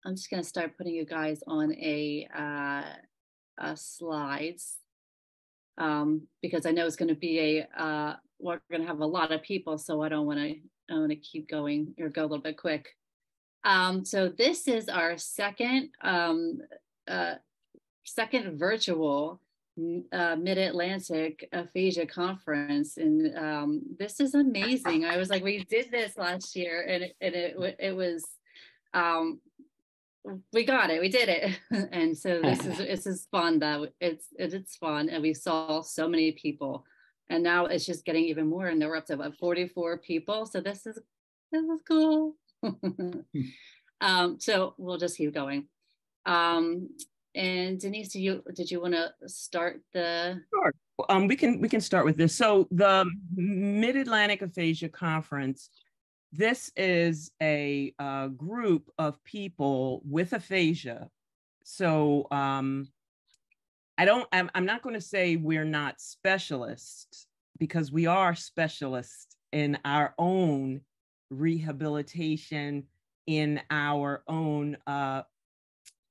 I'm just going to start putting you guys on a slides because I know it's going to be we're going to have a lot of people, so I want to keep going or go a little bit quick. So this is our second virtual Mid-Atlantic Aphasia conference, and this is amazing. I was like, we did this last year, and it was we got it, we did it. And so this is fun. That it's fun, and we saw so many people, and now it's just getting even more, and we're up to about 44 people. So this is cool. So we'll just keep going. And Denise, did you want to start the? Sure. We can start with this. So the Mid-Atlantic Aphasia Conference, this is a group of people with aphasia. So I'm not going to say we're not specialists, because we are specialists in our own rehabilitation, in our own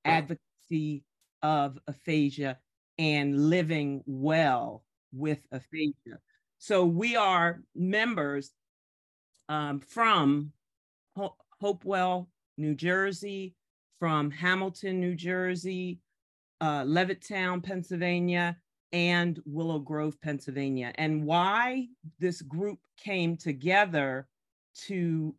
advocacy of aphasia and living well with aphasia. So we are members from Hopewell, New Jersey, from Hamilton, New Jersey, Levittown, Pennsylvania, and Willow Grove, Pennsylvania. And why this group came together to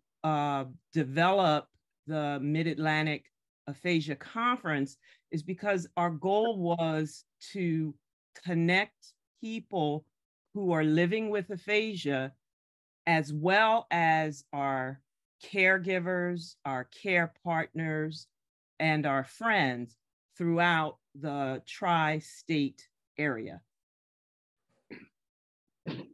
develop the Mid-Atlantic Aphasia Conference is because our goal was to connect people who are living with aphasia, as well as our caregivers, our care partners, and our friends throughout the tri-state area. It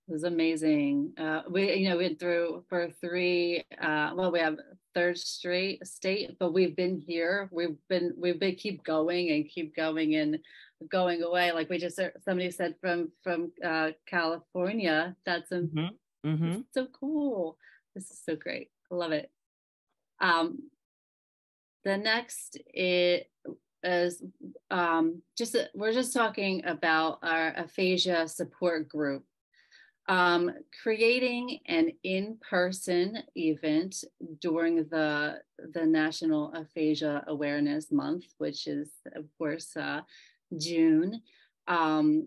was amazing. We went through for three. We have third straight state, but we've been here. We've been keep going and going away. Like somebody said from California. That's so cool. This is so great. I love it. The next is we're just talking about our aphasia support group. Creating an in-person event during the National Aphasia Awareness Month, which is of course June, and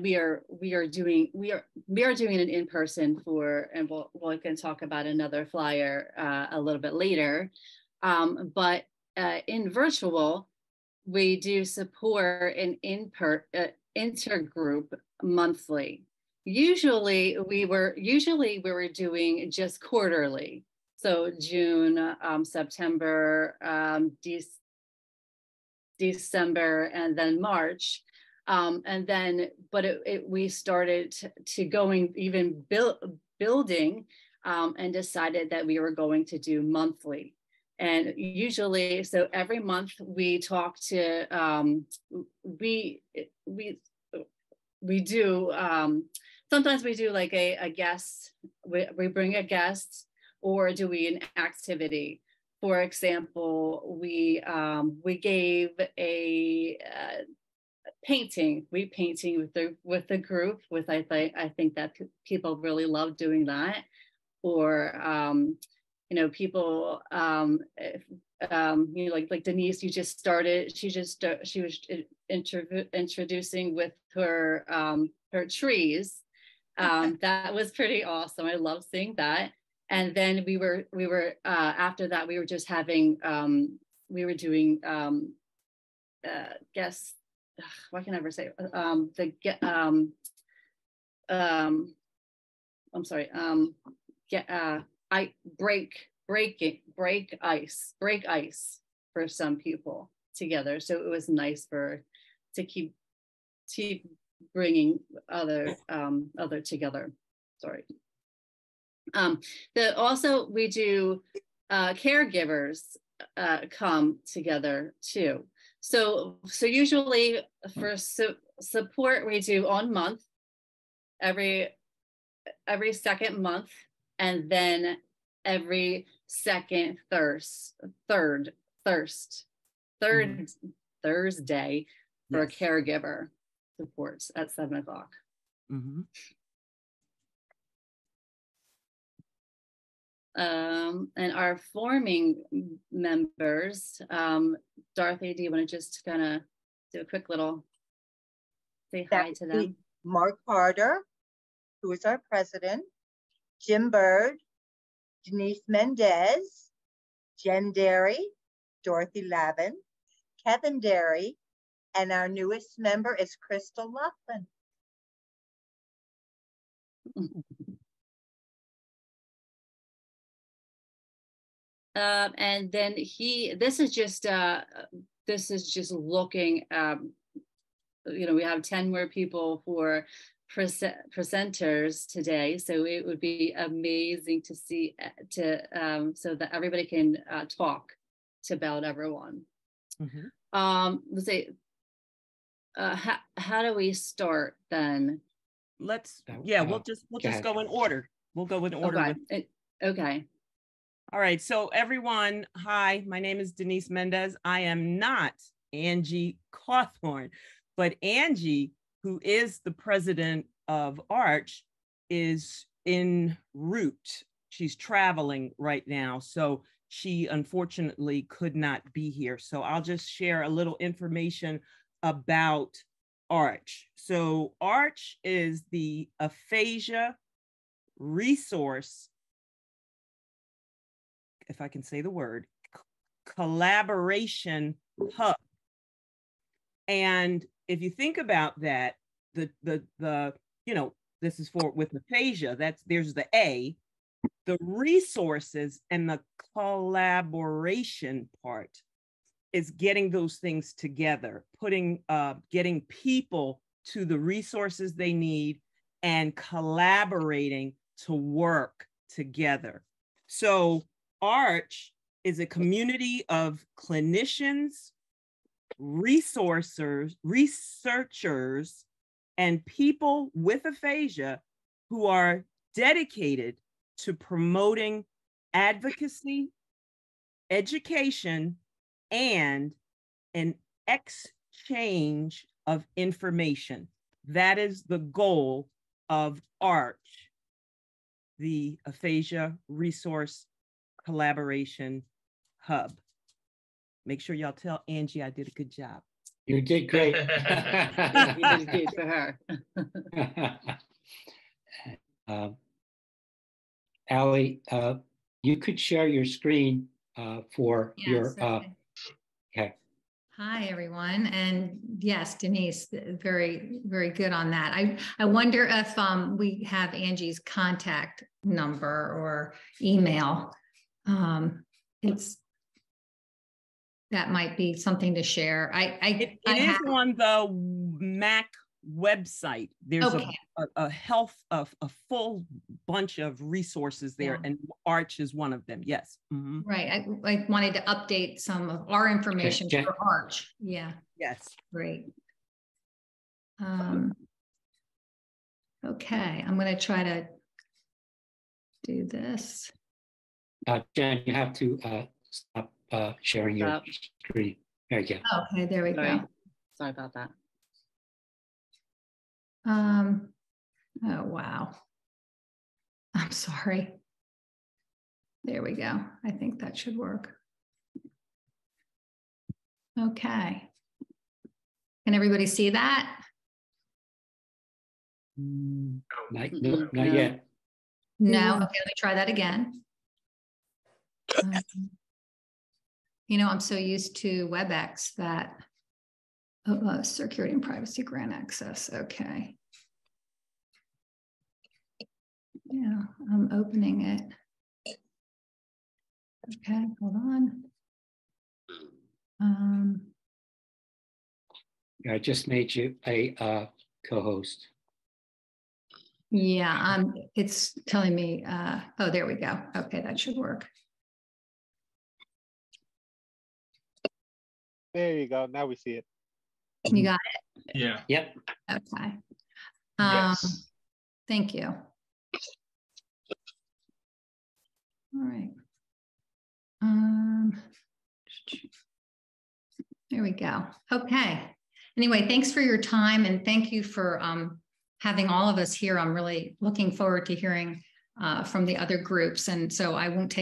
we are doing an in-person and we can talk about another flyer a little bit later, but in virtual we do support an intergroup monthly. Usually we were doing just quarterly. So June, September, December, and then March. We started to going even building and decided that we were going to do monthly. And usually, so every month we talk to, we do, sometimes we do like a guest, we bring a guest, or do we an activity. For example, we gave a painting. We painting with the group. I think that people really love doing that. Or people like Denise, you just started. She was introducing with her trees. That was pretty awesome. I love seeing that. And then we were after that we were just having we were doing guess what can I ever say I'm sorry break ice for some people together. So it was nice to keep bringing other together. Sorry. Also we do caregivers come together too. So usually for support we do on month, every second month, and then every second third Thursday for a caregiver supports at 7 o'clock. Mm-hmm. And our forming members, Dorothy, do you want to just kind of do a quick little say hi to them? Mark Carter, who is our president, Jim Bird, Denise Mendez, Jen Derry, Dorothy Lavin, Kevin Derry, and our newest member is Crystal Laughlin. And then this is just looking, you know, we have 10 more people for presenters today, so it would be amazing to see so that everybody can talk to about everyone. Mm-hmm. Let's say, how do we start then? We'll just go in order. We'll go in order. Okay. All right. So everyone, hi, my name is Denise Mendez. I am not Angie Cawthorn, but Angie, who is the president of Arch, is en route. She's traveling right now. So she unfortunately could not be here. So I'll just share a little information about Arch. So Arch is the Aphasia resource, if I can say the word, collaboration hub. And if you think about that, the you know, this is for with Aphasia, there's the A, the resources and the collaboration part is getting those things together, getting people to the resources they need and collaborating to work together. So Arch is a community of clinicians, researchers, and people with aphasia who are dedicated to promoting advocacy, education, and an exchange of information. That is the goal of Arch, the Aphasia Resource Collaboration Hub. Make sure y'all tell Angie I did a good job. You did great. You did good for her. Allie, you could share your screen for your. Okay. Hi, everyone. And yes, Denise, very, very good on that. I wonder if we have Angie's contact number or email. That might be something to share. It is on the MAAC website. There's a full bunch of resources there, and Arch is one of them. Yes. Mm-hmm. Right. I wanted to update some of our information for Arch. Yeah. Yes. Great. Okay, I'm going to try to do this. Jen, you have to stop sharing your screen. There you go. Okay, there we go. Sorry about that. Oh, wow. I'm sorry. There we go. I think that should work. Okay. Can everybody see that? Not yet. No. Okay, let me try that again. You know, I'm so used to WebEx that security and privacy grant access. Okay. Yeah, I'm opening it. Okay, hold on. I just made you a co-host. Yeah, it's telling me, oh, there we go. Okay, that should work. There you go. Now we see it. You got it? Yeah. Yep. Okay. Yes. Thank you. All right. There we go. Okay. Anyway, thanks for your time, and thank you for having all of us here. I'm really looking forward to hearing from the other groups. And so I won't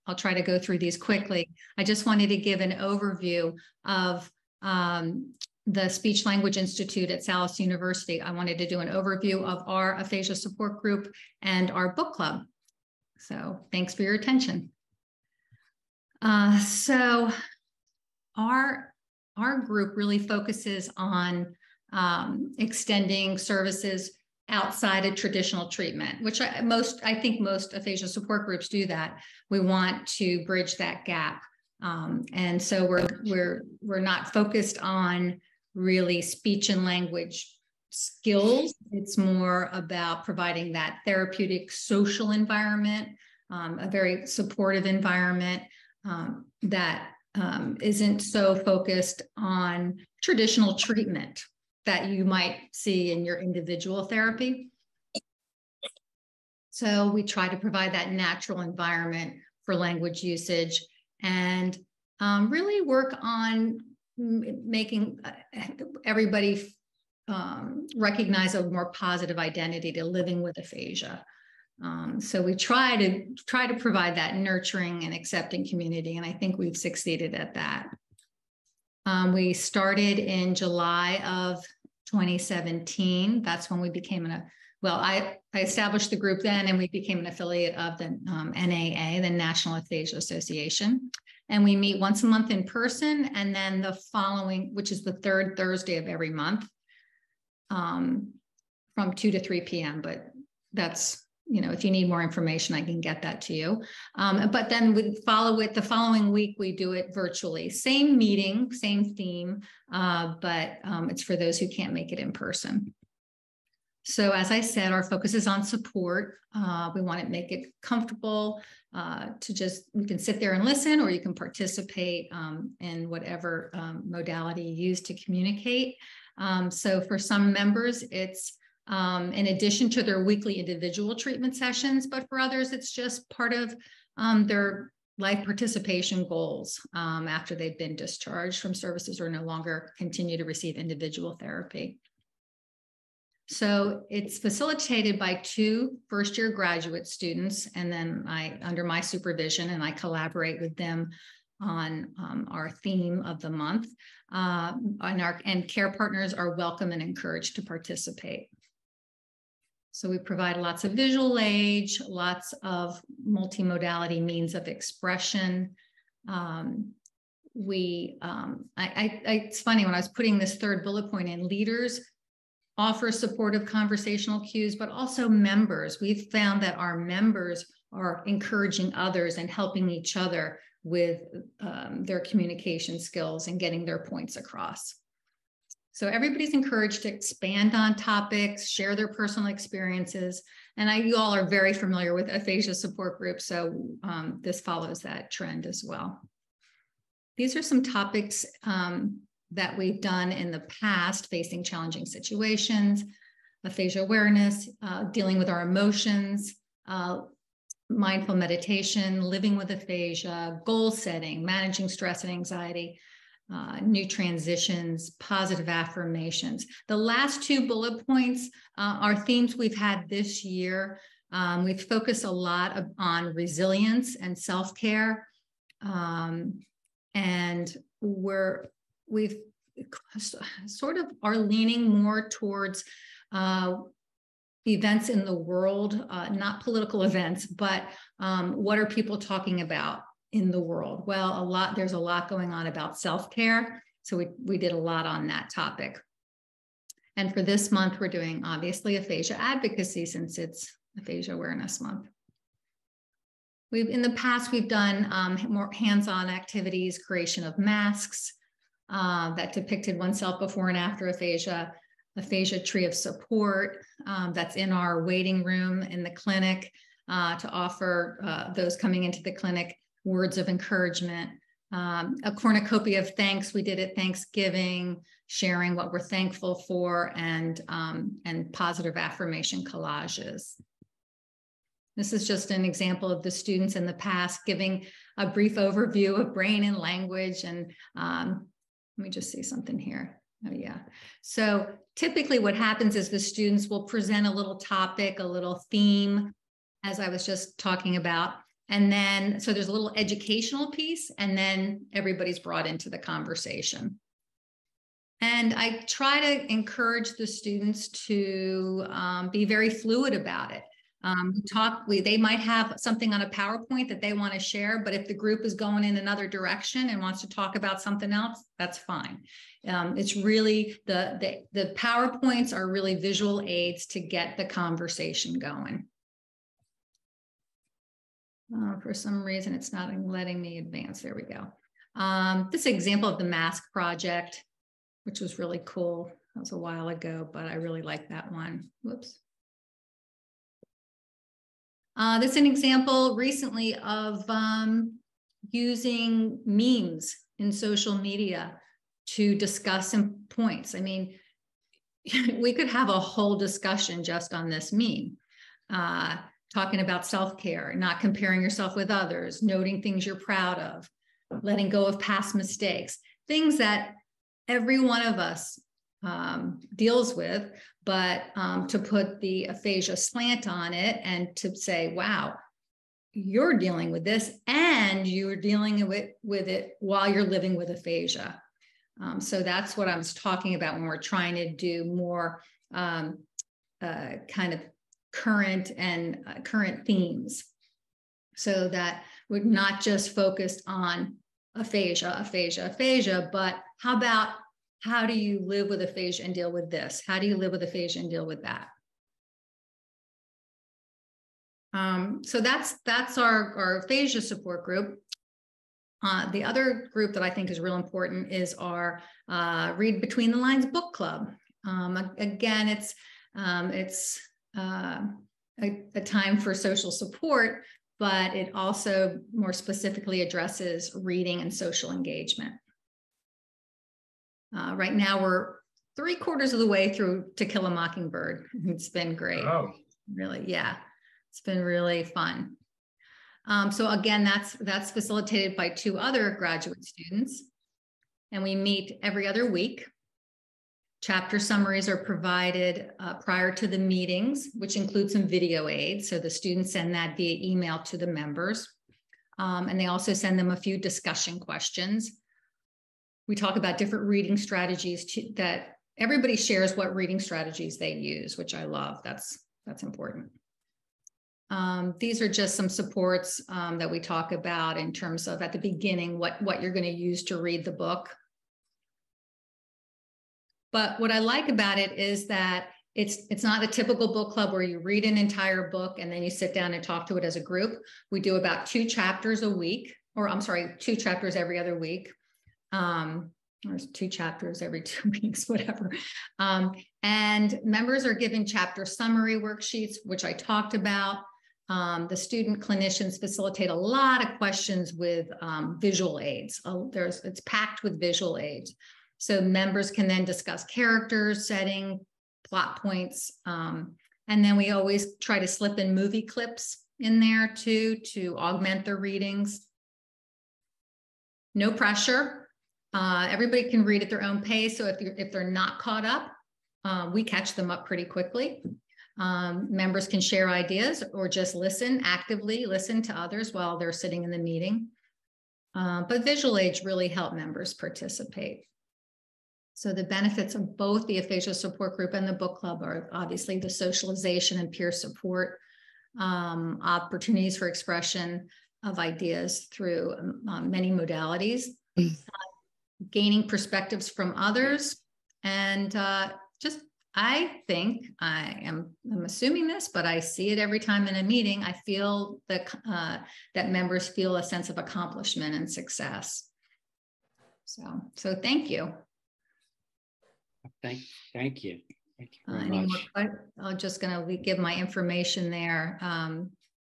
I'll try to go through these quickly. I just wanted to give an overview of the Speech Language Institute at Salus University. I wanted to do an overview of our aphasia support group and our book club. So thanks for your attention. So our group really focuses on extending services outside of traditional treatment, which I think most aphasia support groups do that. We want to bridge that gap. And so we're not focused on really speech and language skills. It's more about providing that therapeutic social environment, a very supportive environment that isn't so focused on traditional treatment that you might see in your individual therapy. So we try to provide that natural environment for language usage and really work on making everybody recognize a more positive identity to living with aphasia. So we try to provide that nurturing and accepting community, and I think we've succeeded at that. We started in July of 2017. That's when we became I established the group then, and we became an affiliate of the NAA, the National Aphasia Association. And we meet once a month in person, and then the following, which is the third Thursday of every month, from 2 to 3 p.m. But that's, if you need more information, I can get that to you. But then we follow it the following week, we do it virtually. Same meeting, same theme, but it's for those who can't make it in person. So as I said, our focus is on support. We want to make it comfortable you can sit there and listen, or you can participate in whatever modality you use to communicate. So for some members, it's in addition to their weekly individual treatment sessions, but for others, it's just part of their life participation goals after they've been discharged from services or no longer continue to receive individual therapy. So it's facilitated by 2 first-year graduate students, and then under my supervision, and I collaborate with them on our theme of the month. And care partners are welcome and encouraged to participate. So we provide lots of visual aids, lots of multimodality means of expression. It's funny, when I was putting this third bullet point in, leaders offer supportive conversational cues, but also members. We've found that our members are encouraging others and helping each other with their communication skills and getting their points across. So everybody's encouraged to expand on topics, share their personal experiences. And you all are very familiar with aphasia support groups, so this follows that trend as well. These are some topics that we've done in the past: facing challenging situations, aphasia awareness, dealing with our emotions, mindful meditation, living with aphasia, goal setting, managing stress and anxiety, new transitions, positive affirmations. The last 2 bullet points are themes we've had this year. We've focused a lot on resilience and self-care, and we've sort of are leaning more towards events in the world, not political events, but what are people talking about in the world? Well, there's a lot going on about self-care. So we did a lot on that topic. And for this month, we're doing obviously aphasia advocacy, since it's Aphasia Awareness Month. In the past, we've done more hands-on activities, creation of masks that depicted oneself before and after aphasia tree of support that's in our waiting room in the clinic to offer those coming into the clinic words of encouragement. A cornucopia of thanks we did at Thanksgiving, sharing what we're thankful for, and positive affirmation collages. This is just an example of the students in the past giving a brief overview of brain and language. And let me just see something here. Oh, yeah. So typically what happens is the students will present a little topic, a little theme, as I was just talking about. And then, so there's a little educational piece, and then everybody's brought into the conversation. And I try to encourage the students to be very fluid about it. They might have something on a PowerPoint that they want to share, but if the group is going in another direction and wants to talk about something else, that's fine. It's really the PowerPoints are really visual aids to get the conversation going. For some reason, it's not letting me advance. There we go. This example of the MAAC project, which was really cool. That was a while ago, but I really like that one. Whoops. This is an example recently of using memes in social media to discuss some points. I mean, we could have a whole discussion just on this meme, talking about self-care, not comparing yourself with others, noting things you're proud of, letting go of past mistakes, things that every one of us deals with, but to put the aphasia slant on it and to say, wow, you're dealing with this and you're dealing with it while you're living with aphasia. So that's what I was talking about when we're trying to do more kind of current themes, so that we're not just focused on aphasia, but how do you live with aphasia and deal with this? How do you live with aphasia and deal with that? So that's our aphasia support group. The other group that I think is real important is our Read Between the Lines book club. Again, it's a time for social support, but it also more specifically addresses reading and social engagement. Right now, we're 3/4 of the way through To Kill a Mockingbird. It's been great. Oh. Really, yeah. It's been really fun. So again, that's facilitated by 2 other graduate students, and we meet every other week. Chapter summaries are provided prior to the meetings, which include some video aids. So the students send that via email to the members, and they also send them a few discussion questions. We talk about different reading strategies that everybody shares what reading strategies they use, which I love. That's important. These are just some supports that we talk about in terms of at the beginning, what you're going to use to read the book. But what I like about it is that it's not a typical book club where you read an entire book and then you sit down and talk to it as a group. We do about 2 chapters a week, or I'm sorry, 2 chapters every other week. Or 2 chapters every 2 weeks, whatever. And members are given chapter summary worksheets, which I talked about. The student clinicians facilitate a lot of questions with visual aids. It's packed with visual aids. So members can then discuss characters, setting, plot points. And then we always try to slip in movie clips in there too, to augment their readings. No pressure. Everybody can read at their own pace. So if they're not caught up, we catch them up pretty quickly. Members can share ideas or just actively listen to others while they're sitting in the meeting. But visual aids really help members participate. So the benefits of both the aphasia support group and the book club are obviously the socialization and peer support, opportunities for expression of ideas through many modalities, gaining perspectives from others, and I think I'm assuming this, but I see it every time in a meeting. I feel that members feel a sense of accomplishment and success. So thank you. Thank you. Thank you very much. I'm just going to give my information there.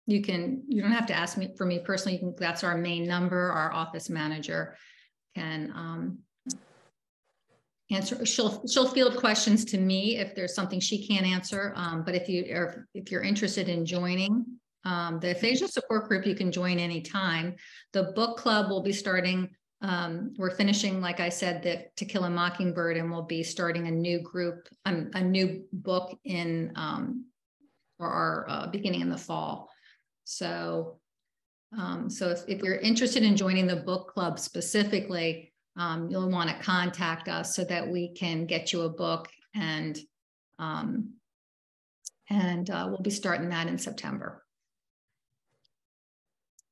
You don't have to ask me for me personally. That's our main number. Our office manager can answer. She'll field questions to me if there's something she can't answer. But if you're interested in joining, The aphasia support group you can join anytime. The book club will be starting. We're finishing, like I said, the To Kill a Mockingbird, and we'll be starting a new group, a new book in for our beginning in the fall. So, if you're interested in joining the book club specifically, you'll want to contact us so that we can get you a book, and we'll be starting that in September.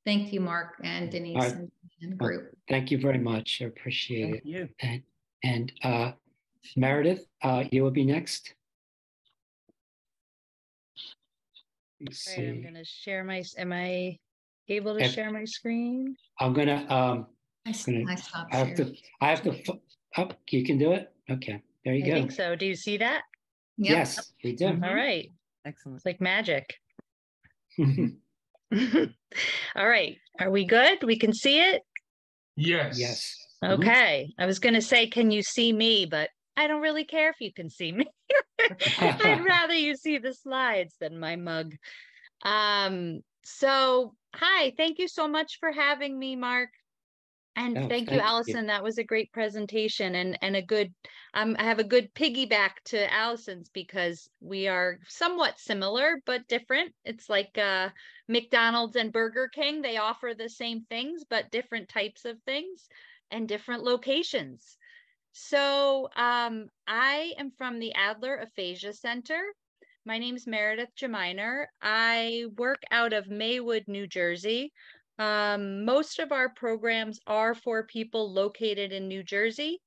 Thank you, Mark and Denise and group. Thank you very much. I appreciate it. You. And Meredith, you will be next. Let's see. Right, I'm going to share my, am I able to share my screen? I'm going to, I have to, oh, you can do it? Okay, there you go. I think so. Do you see that? Yep. Yes, we do. All right. Excellent. It's like magic. All right. Are we good? We can see it? Yes. Yes. Okay. I was going to say, can you see me? But I don't really care if you can see me. I'd rather you see the slides than my mug. So, hi. Thank you so much for having me, Mark. And thank you, Allison. That was a great presentation and a good, I have a good piggyback to Allison's because we are somewhat similar, but different. It's like McDonald's and Burger King. They offer the same things, but different types of things and different locations. So I am from the Adler Aphasia Center. My name is Meredith Geminer. I work out of Maywood, New Jersey. Most of our programs are for people located in New Jersey.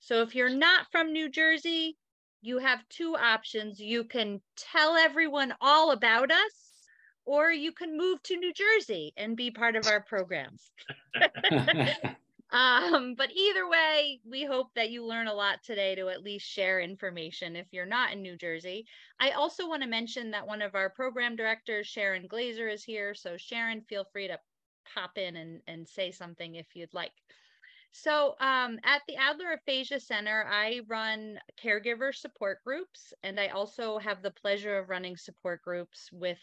So if you're not from New Jersey, you have two options. You can tell everyone all about us, or you can move to New Jersey and be part of our programs. But either way, we hope that you learn a lot today to at least share information if you're not in New Jersey. I also want to mention that one of our program directors, Sharon Glazer, is here. So Sharon, feel free to pop in and say something if you'd like. So at the Adler Aphasia Center, I run caregiver support groups, and I also have the pleasure of running support groups with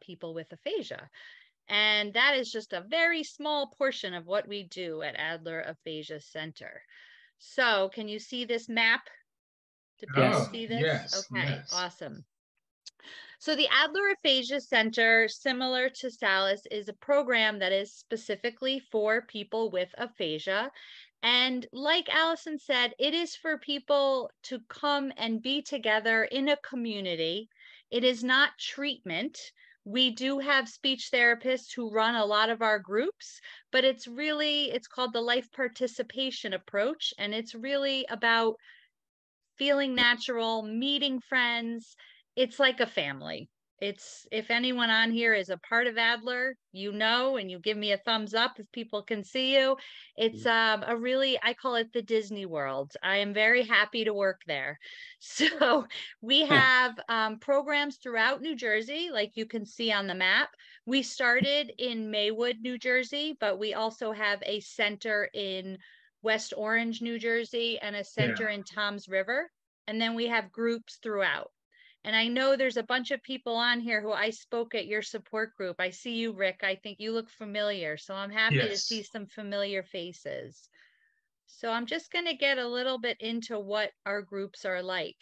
people with aphasia. And that is just a very small portion of what we do at Adler Aphasia Center. So can you see this map? Do people see this? Yes, okay, yes. Awesome. So the Adler Aphasia Center, similar to SALIS, is a program that is specifically for people with aphasia. And like Allison said, it is for people to come and be together in a community. It is not treatment. We do have speech therapists who run a lot of our groups, but it's called the life participation approach. And it's really about feeling natural, meeting friends. It's like a family. If anyone on here is a part of Adler, you know, and you give me a thumbs up if people can see you. It's I call it the Disney World. I am very happy to work there. So we have programs throughout New Jersey, like you can see on the map. We started in Maywood, New Jersey, but we also have a center in West Orange, New Jersey, and a center in Toms River. And then we have groups throughout. And I know there's a bunch of people on here who I spoke at your support group. I see you, Rick. I think you look familiar. So I'm happy to see some familiar faces. So I'm just going to get a little bit into what our groups are like.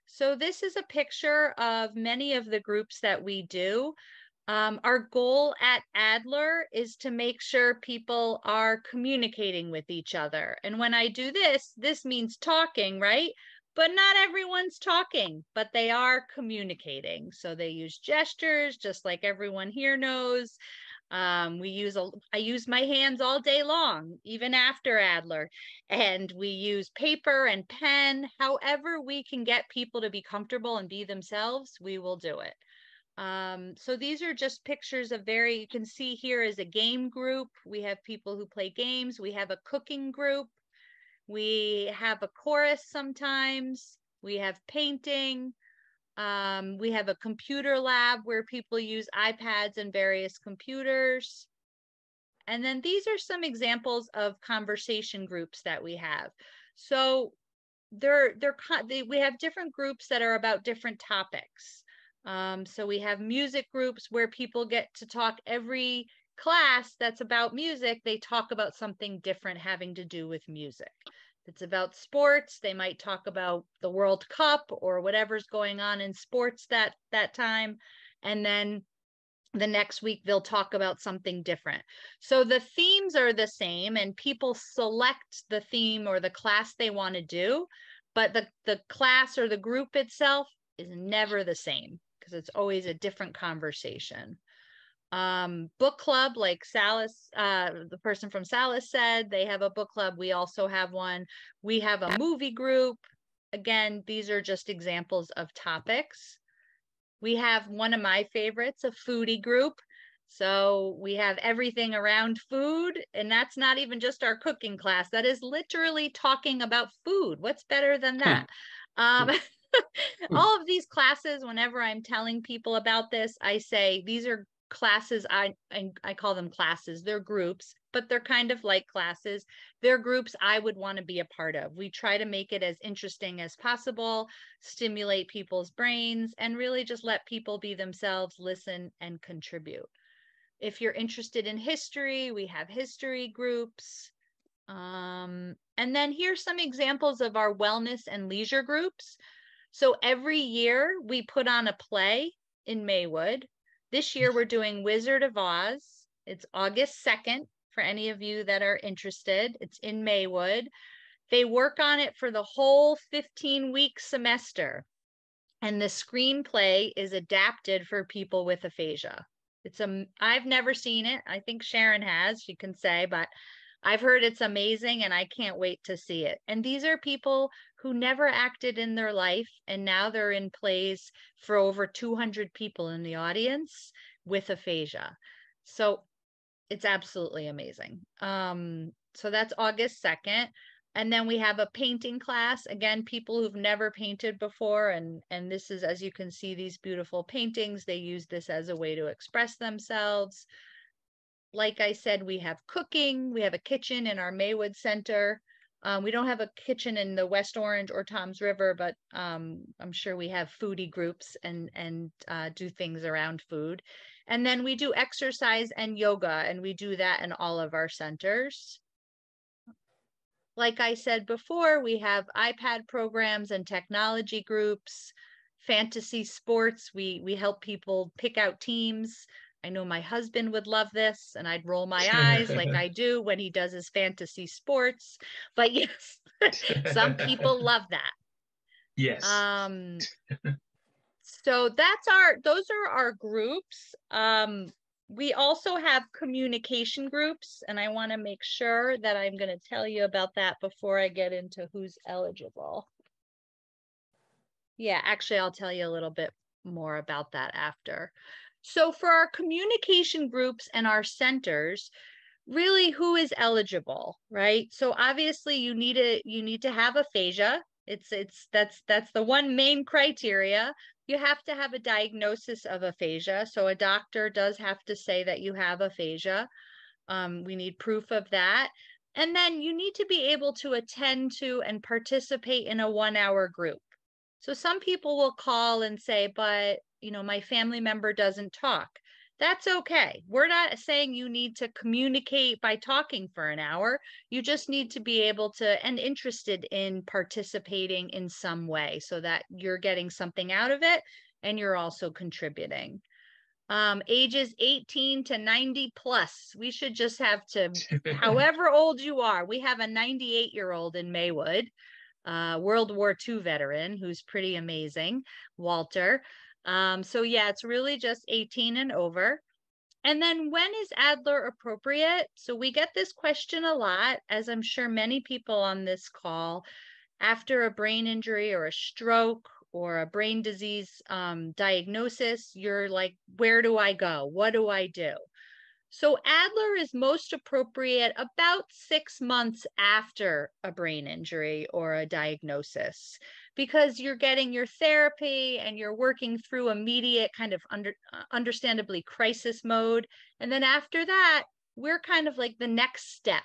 So this is a picture of many of the groups that we do. Our goal at Adler is to make sure people are communicating with each other. And when I do this, this means talking, right? But not everyone's talking, but they are communicating. So they use gestures, just like everyone here knows. I use my hands all day long, even after Adler. And we use paper and pen. However we can get people to be comfortable and be themselves, we will do it. So these are just pictures of you can see here is a game group. We have people who play games. We have a cooking group. We have a chorus sometimes. We have painting. We have a computer lab where people use iPads and various computers. And then these are some examples of conversation groups that we have. So we have different groups that are about different topics. So we have music groups where people get to talk. Every class that's about music, they talk about something different having to do with music. If it's about sports, they might talk about the World Cup or whatever's going on in sports that time. And then the next week they'll talk about something different. So the themes are the same and people select the theme or the class they want to do, but the class or the group itself is never the same because it's always a different conversation. Book club, like Salis, the person from Salis said, they have a book club. We also have one. We have a movie group. Again, these are just examples of topics. We have one of my favorites, a foodie group. So we have everything around food, and that's not even just our cooking class. That is literally talking about food. What's better than that? All of these classes, whenever I'm telling people about this, I say these are classes. I call them classes. They're groups, but they're kind of like classes. They're groups I would want to be a part of. We try to make it as interesting as possible, stimulate people's brains, and really just let people be themselves, listen, and contribute. If you're interested in history, we have history groups. And then here's some examples of our wellness and leisure groups. So every year we put on a play in Maywood. This year we're doing Wizard of Oz. It's August 2nd for any of you that are interested. It's in Maywood. They work on it for the whole 15-week semester. And the screenplay is adapted for people with aphasia. I've never seen it. I think Sharon has, she can say, but I've heard it's amazing and I can't wait to see it. And these are people who never acted in their life, and now they're in plays for over 200 people in the audience with aphasia. So it's absolutely amazing. So that's August 2nd. And then we have a painting class. Again, people who've never painted before. And this is, as you can see, these beautiful paintings. They use this as a way to express themselves. Like I said, we have cooking. We have a kitchen in our Maywood Center. We don't have a kitchen in the West Orange or Toms River, but I'm sure we have foodie groups and do things around food. And then we do exercise and yoga, and we do that in all of our centers. Like I said before, we have iPad programs and technology groups, fantasy sports. We help people pick out teams. I know my husband would love this, and I'd roll my eyes like I do when he does his fantasy sports. But yes, some people love that. Yes. So those are our groups. We also have communication groups, and I want to make sure that I'm going to tell you about that before I get into who's eligible. Yeah, actually, I'll tell you a little bit more about that after. So for our communication groups and our centers, really who is eligible, right? So obviously you need to have aphasia. That's the one main criteria. You have to have a diagnosis of aphasia. So a doctor does have to say that you have aphasia. We need proof of that. And then you need to be able to attend to and participate in a 1-hour group. So some people will call and say, but my family member doesn't talk. That's okay. We're not saying you need to communicate by talking for an hour. You just need to be able to and interested in participating in some way so that you're getting something out of it and you're also contributing. Ages 18 to 90 plus. We should just have to, however old you are. We have a 98-year-old in Maywood, World War II veteran who's pretty amazing, Walter. So yeah, it's really just 18 and over. And then when is Adler appropriate? So we get this question a lot, as I'm sure many people on this call, after a brain injury or a stroke or a brain disease diagnosis, you're like, where do I go? What do I do? So Adler is most appropriate about 6 months after a brain injury or a diagnosis, because you're getting your therapy and you're working through immediate kind of understandably crisis mode. And then after that, we're kind of like the next step.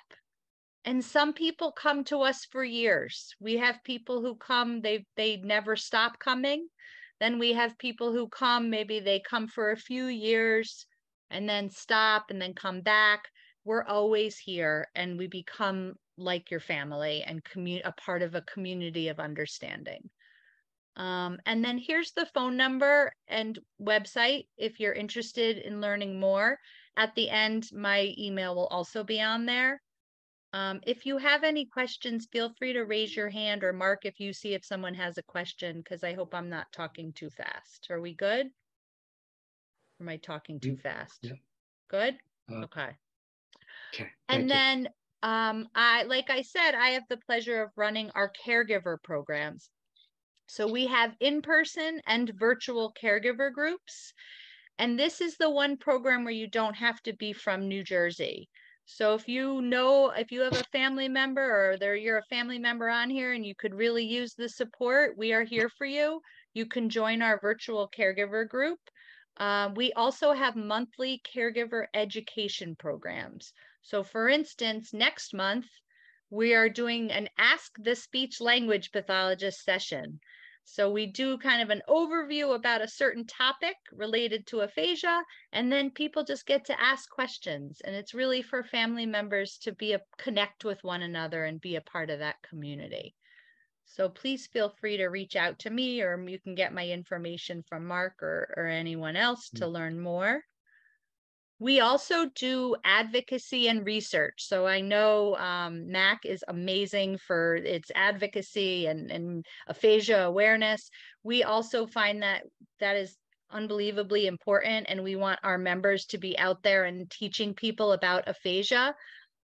And some people come to us for years. We have people who come, they never stop coming. Then we have people who come, maybe they come for a few years and then stop and then come back. We're always here, and we become like your family and a part of a community of understanding. And then here's the phone number and website if you're interested in learning more. At the end, my email will also be on there. If you have any questions, feel free to raise your hand, or Mark, if you see if someone has a question, because I hope I'm not talking too fast. Are we good? Or am I talking too fast? Yeah. Good? Okay. Okay. And then, like I said, I have the pleasure of running our caregiver programs. So we have in-person and virtual caregiver groups. And this is the one program where you don't have to be from New Jersey. So if you have a family member, or you're a family member on here and you could really use the support, we are here for you. You can join our virtual caregiver group. We also have monthly caregiver education programs. So for instance, next month, we are doing an Ask the Speech Language Pathologist session. So we do kind of an overview about a certain topic related to aphasia, and then people just get to ask questions. And it's really for family members to connect with one another and be a part of that community. So please feel free to reach out to me, or you can get my information from Mark or anyone else to learn more. We also do advocacy and research. So I know MAAC is amazing for its advocacy and aphasia awareness. We also find that is unbelievably important, and we want our members to be out there and teaching people about aphasia.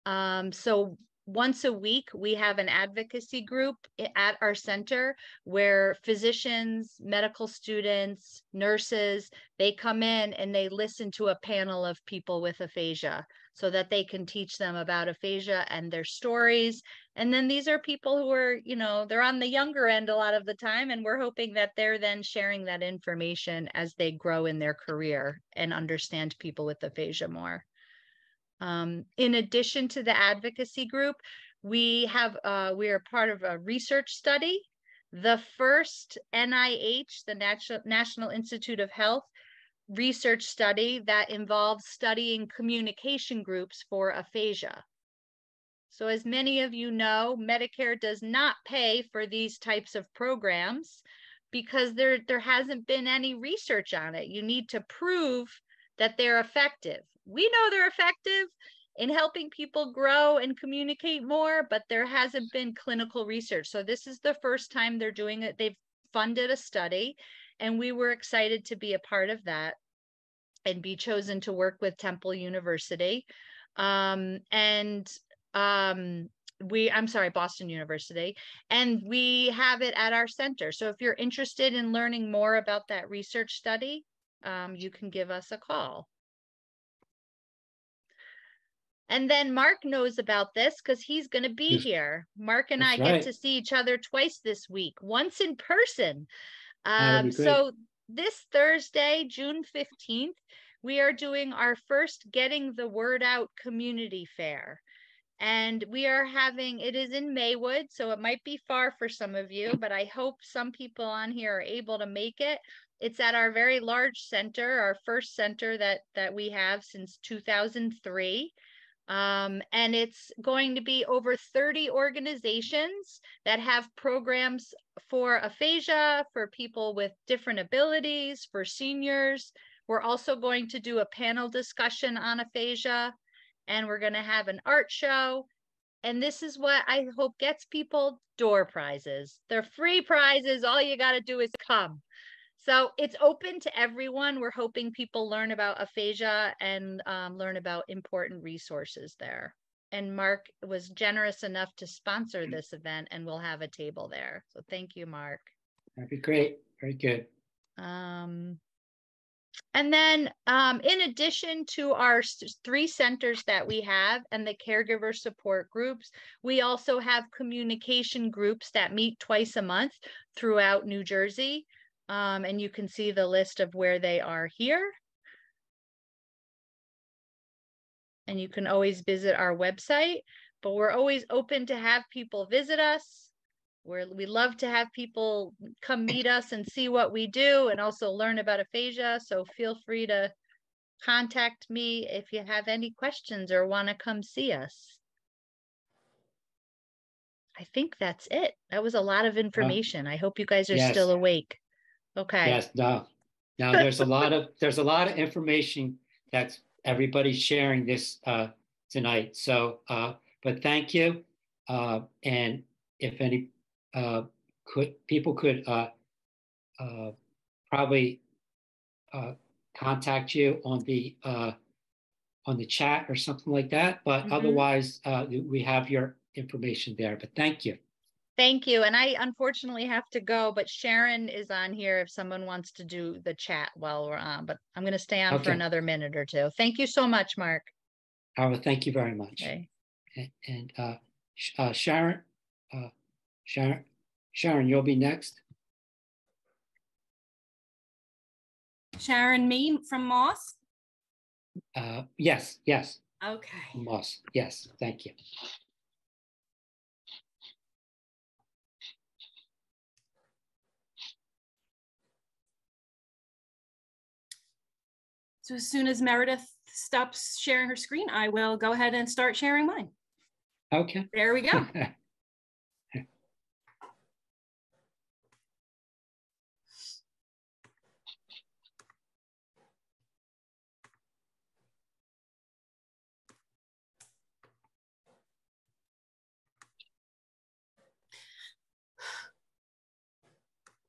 So once a week, we have an advocacy group at our center where physicians, medical students, nurses, they come in and they listen to a panel of people with aphasia so that they can teach them about aphasia and their stories. And then these are people who are, they're on the younger end a lot of the time, and we're hoping that they're then sharing that information as they grow in their career and understand people with aphasia more. In addition to the advocacy group, we are part of a research study. The first NIH, the National Institute of Health, research study that involves studying communication groups for aphasia. So as many of you know, Medicare does not pay for these types of programs because there hasn't been any research on it. You need to prove that they're effective. We know they're effective in helping people grow and communicate more, but there hasn't been clinical research. So this is the first time they're doing it. They've funded a study, and we were excited to be a part of that and be chosen to work with Temple University. Boston University, and we have it at our center. So if you're interested in learning more about that research study, you can give us a call. And then Mark knows about this because he's going to be here. Mark and I get to see each other twice this week, once in person. So this Thursday, June 15th, we are doing our first Getting the Word Out community fair. And we are it is in Maywood, so it might be far for some of you, but I hope some people on here are able to make it. It's at our very large center, our first center that we have since 2003. And it's going to be over 30 organizations that have programs for aphasia, for people with different abilities, for seniors. We're also going to do a panel discussion on aphasia, and we're going to have an art show. And this is what I hope gets people: door prizes. They're free prizes. All you got to do is come. So it's open to everyone. We're hoping people learn about aphasia and learn about important resources there. And Mark was generous enough to sponsor this event, and we'll have a table there. So thank you, Mark. That'd be great. Very good. And then in addition to our 3 centers that we have and the caregiver support groups, we also have communication groups that meet twice a month throughout New Jersey. And you can see the list of where they are here. And you can always visit our website, but we're always open to have people visit us. We love to have people come meet us and see what we do and also learn about aphasia. So feel free to contact me if you have any questions or want to come see us. I think that's it. That was a lot of information. I hope you guys are still awake. Okay. Yes, no. Now there's a lot of information that's everybody's sharing this tonight. So but thank you. And if any people could probably contact you on the chat or something like that. But otherwise, we have your information there. But thank you. Thank you. And I unfortunately have to go, but Sharon is on here if someone wants to do the chat while we're on. But I'm going to stay on for another minute or two. Thank you so much, Mark. Well, thank you very much. Okay. And Sharon, Sharon, you'll be next. Sharon, me from Moss? Yes. Okay. Moss, yes, thank you. So as soon as Meredith stops sharing her screen, I will go ahead and start sharing mine. Okay. There we go.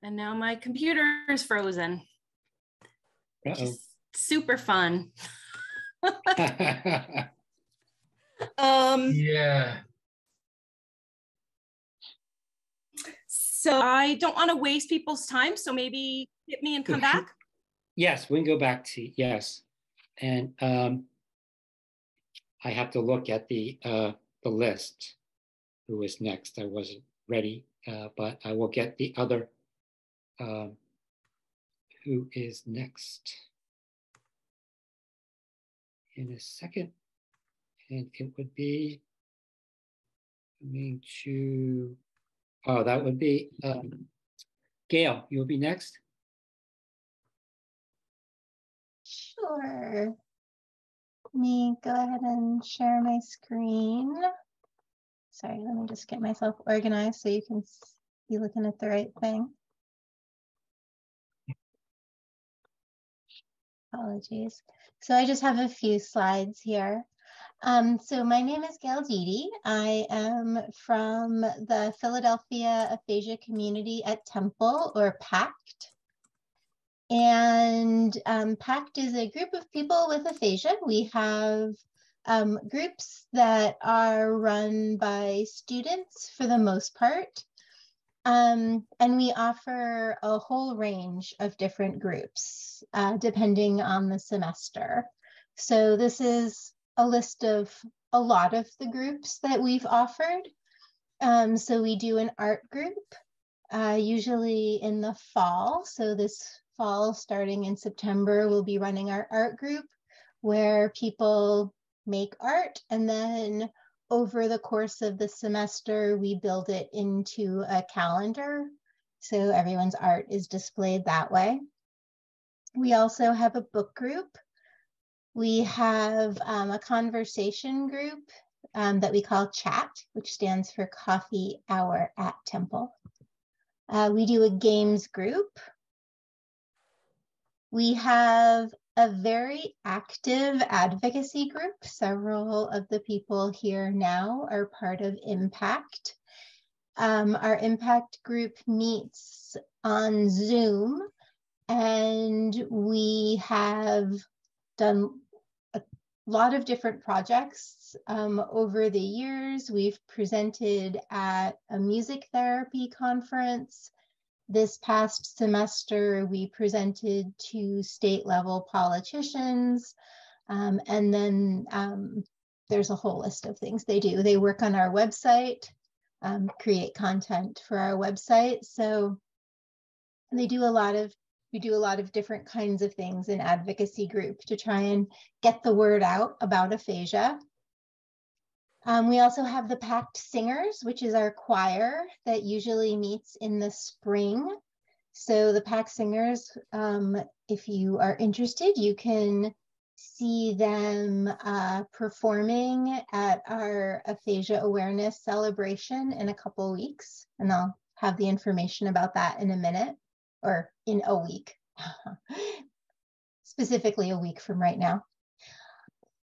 And now my computer is frozen. Which is super fun. Yeah. So I don't want to waste people's time. So maybe hit me and come back. Yes, we can go back to yes. And I have to look at the list. Who is next? I wasn't ready, but I will get the other. Who is next in a second, and it would be coming to, that would be Gail, you'll be next. Sure. Let me go ahead and share my screen. Sorry, let me just get myself organized so you can be looking at the right thing. Apologies. So I just have a few slides here. So my name is Gail Deedy. I am from the Philadelphia Aphasia community at Temple, or PACT. And PACT is a group of people with aphasia. We have groups that are run by students for the most part. And we offer a whole range of different groups, depending on the semester. So this is a list of a lot of the groups that we've offered. So we do an art group, usually in the fall. So this fall, starting in September, we'll be running our art group where people make art, and then over the course of the semester, we build it into a calendar. So everyone's art is displayed that way. We also have a book group. We have a conversation group that we call CHAT, which stands for Coffee Hour at Temple. We do a games group. We have a very active advocacy group. Several of the people here now are part of Impact. Our Impact group meets on Zoom, and we have done a lot of different projects over the years. We've presented at a music therapy conference. This past semester, we presented to state-level politicians, and then there's a whole list of things they do. They work on our website, create content for our website. So we do a lot of different kinds of things in advocacy group to try and get the word out about aphasia. We also have the Packed Singers, which is our choir that usually meets in the spring. So the Packed Singers, if you are interested, you can see them performing at our Aphasia Awareness Celebration in a couple of weeks. And I'll have the information about that in a minute, or in a week, specifically a week from right now.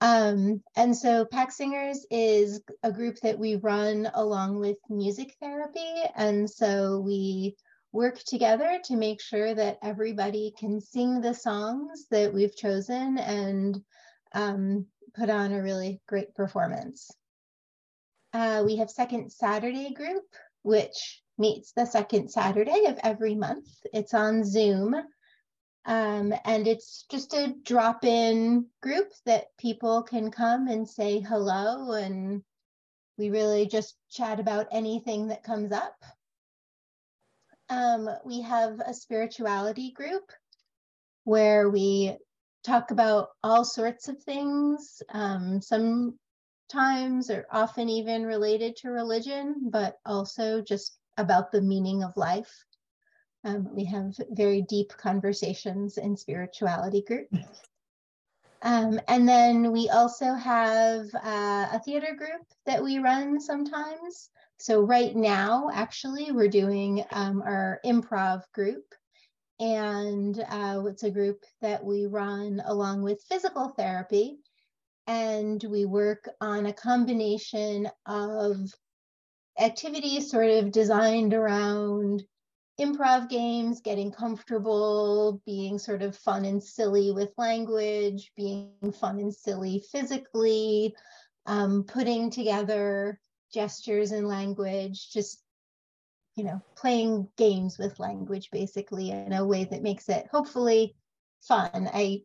And so Pack Singers is a group that we run along with music therapy. And so we work together to make sure that everybody can sing the songs that we've chosen and put on a really great performance. We have Second Saturday group, which meets the second Saturday of every month. It's on Zoom. And it's just a drop-in group that people can come and say hello, and we really just chat about anything that comes up. We have a spirituality group where we talk about all sorts of things, sometimes or often even related to religion, but also just about the meaning of life. We have very deep conversations in spirituality group. And then we also have a theater group that we run sometimes. So right now, actually, we're doing our improv group. And it's a group that we run along with physical therapy. And we work on a combination of activities sort of designed around improv games, getting comfortable, being sort of fun and silly with language, being fun and silly physically, putting together gestures and language, just, you know, playing games with language basically in a way that makes it hopefully fun. I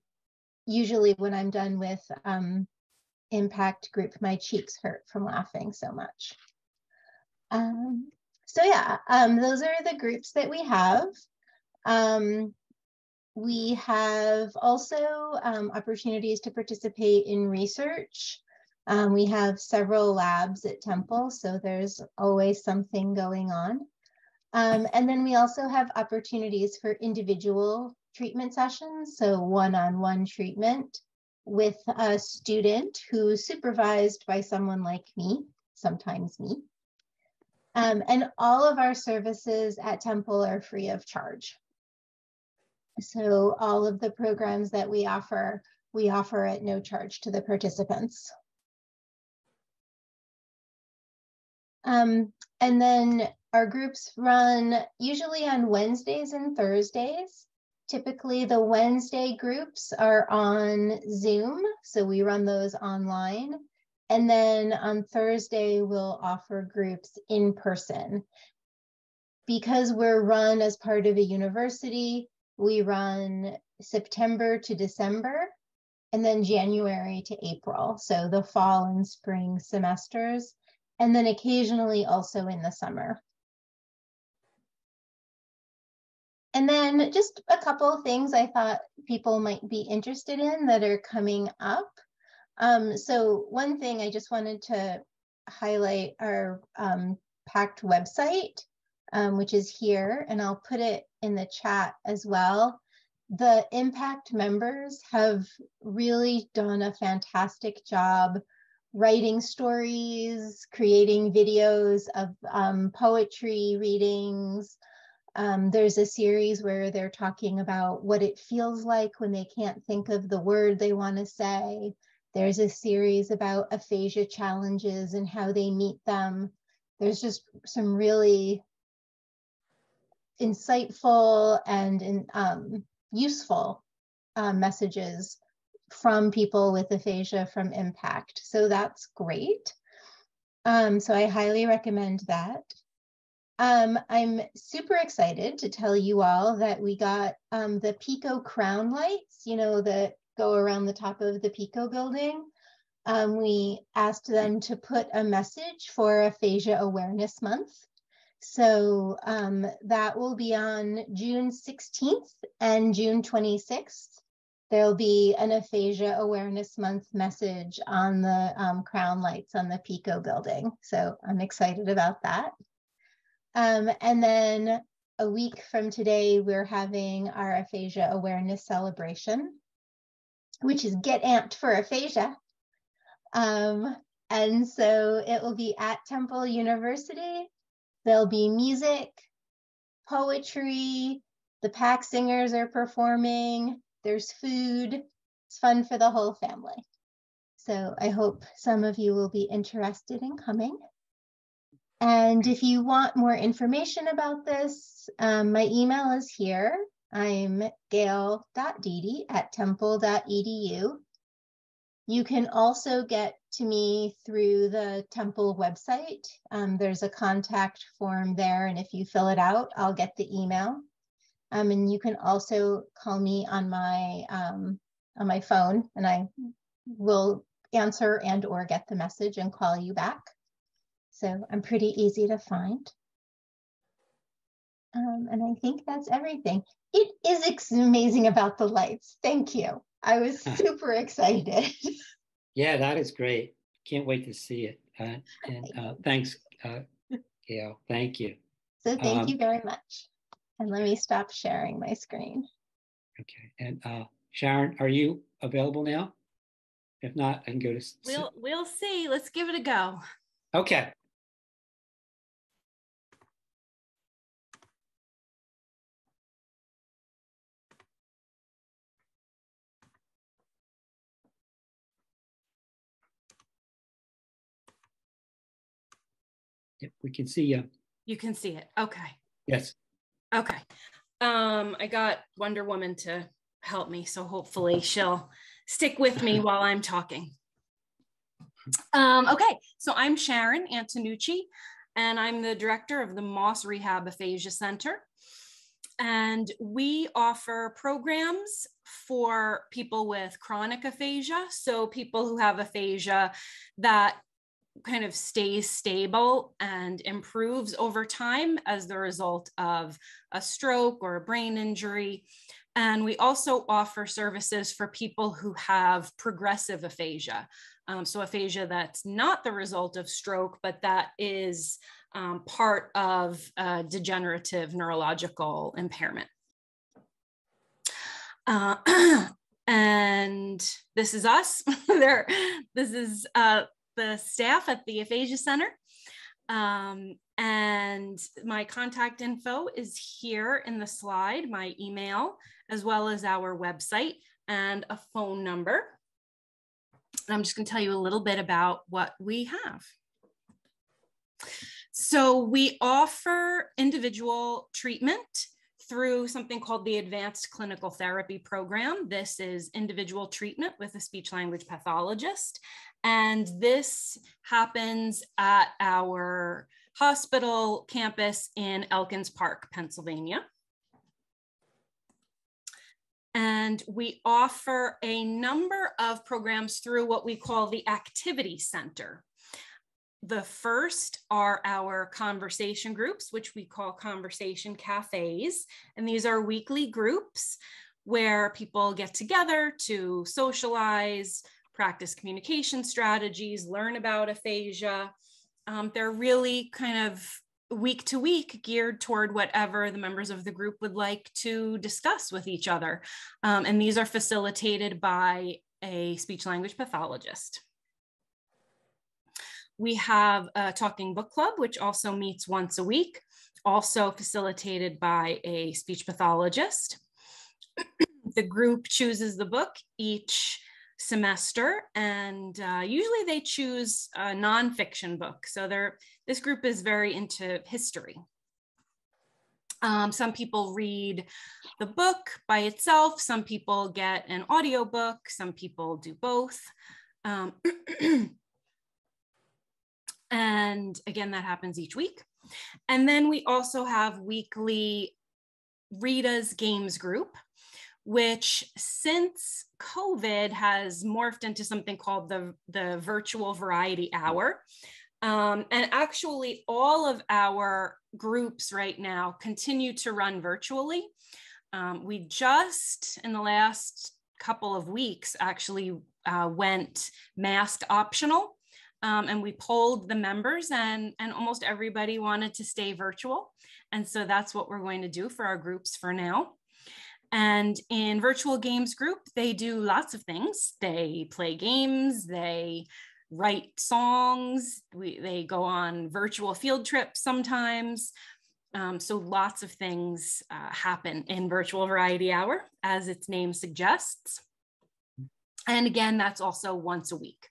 usually, when I'm done with impact group, my cheeks hurt from laughing so much. So yeah, those are the groups that we have. We have also opportunities to participate in research. We have several labs at Temple, so there's always something going on. And then we also have opportunities for individual treatment sessions, so one-on-one treatment with a student who's supervised by someone like me, sometimes me. And all of our services at Temple are free of charge. So all of the programs that we offer at no charge to the participants. And then our groups run usually on Wednesdays and Thursdays. Typically the Wednesday groups are on Zoom, so we run those online. And then on Thursday, we'll offer groups in person. Because we're run as part of a university, we run September to December, and then January to April. So the fall and spring semesters, and then occasionally also in the summer. And then just a couple of things I thought people might be interested in that are coming up. So one thing I just wanted to highlight our PACT website, which is here, and I'll put it in the chat as well. The Impact members have really done a fantastic job writing stories, creating videos of poetry readings. There's a series where they're talking about what it feels like when they can't think of the word they want to say. There's a series about aphasia challenges and how they meet them. There's just some really insightful and useful messages from people with aphasia from Impact. So that's great. So I highly recommend that. I'm super excited to tell you all that we got the Pico crown lights, you know, that go around the top of the Pico building. We asked them to put a message for Aphasia Awareness Month. So that will be on June 16th and June 26th. there'll be an Aphasia Awareness Month message on the crown lights on the Pico building. So I'm excited about that. And then a week from today, we're having our Aphasia Awareness Celebration, which is Get Amped for Aphasia. And so it will be at Temple University. There'll be music, poetry, the pack singers are performing, there's food. It's fun for the whole family. So I hope some of you will be interested in coming. And if you want more information about this, my email is here. I'm gail.deedy@temple.edu. You can also get to me through the Temple website. There's a contact form there, and if you fill it out, I'll get the email. And you can also call me on my phone, and I will answer and or get the message and call you back. So I'm pretty easy to find. And I think that's everything. It is amazing about the lights. Thank you. I was super excited. Yeah, that is great. Can't wait to see it. Thanks, Gail. Thank you. So thank you very much. And let me stop sharing my screen. Okay. And Sharon, are you available now? If not, I can go to. We'll see. Let's give it a go. Okay. Yep, we can see you. You can see it. Okay. Yes. Okay. I got Wonder Woman to help me, so hopefully she'll stick with me while I'm talking. Okay, so I'm Sharon Antonucci, and I'm the director of the Moss Rehab Aphasia Center. And we offer programs for people with chronic aphasia, so people who have aphasia that kind of stays stable and improves over time as the result of a stroke or a brain injury. And we also offer services for people who have progressive aphasia. So aphasia that's not the result of stroke, but that is part of degenerative neurological impairment. And this is us. This is the staff at the Aphasia Center. And my contact info is here in the slide, my email, as well as our website and a phone number. And I'm just going to tell you a little bit about what we have. So we offer individual treatment through something called the Advanced Clinical Therapy Program. This is individual treatment with a speech-language pathologist. And this happens at our hospital campus in Elkins Park, Pennsylvania. And we offer a number of programs through what we call the Activity Center. The first are our conversation groups, which we call conversation cafes. And these are weekly groups where people get together to socialize, practice communication strategies, learn about aphasia. They're really kind of week to week geared toward whatever the members of the group would like to discuss with each other. And these are facilitated by a speech-language pathologist. We have a talking book club, which also meets once a week, also facilitated by a speech pathologist. The group chooses the book each semester, and usually they choose a nonfiction book. So this group is very into history. Some people read the book by itself. Some people get an audiobook. Some people do both. And again, that happens each week. And then we also have weekly Rita's Games group, which since COVID has morphed into something called the virtual variety hour. And actually all of our groups right now continue to run virtually. We just in the last couple of weeks actually went mask optional. And we polled the members, and almost everybody wanted to stay virtual. And so that's what we're going to do for our groups for now. And in virtual games group, they do lots of things. They play games, they write songs, they go on virtual field trips sometimes. So lots of things happen in Virtual Variety Hour, as its name suggests. And again, that's also once a week.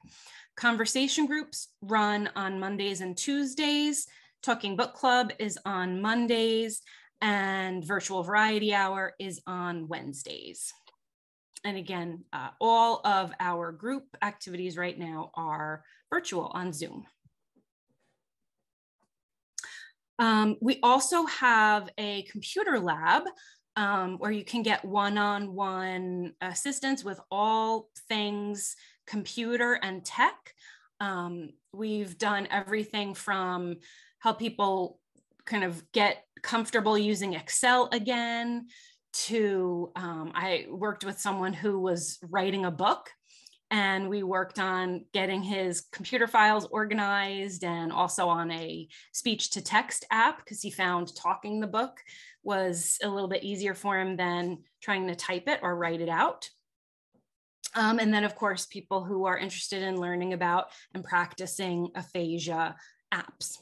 Conversation groups run on Mondays and Tuesdays. Talking Book Club is on Mondays, and Virtual Variety Hour is on Wednesdays. And again, all of our group activities right now are virtual on Zoom. We also have a computer lab where you can get one-on-one assistance with all things computer and tech. We've done everything from help people kind of get comfortable using Excel again to I worked with someone who was writing a book, and we worked on getting his computer files organized and also on a speech to text app, because he found talking the book was a little bit easier for him than trying to type it or write it out. And then, of course, people who are interested in learning about and practicing aphasia apps.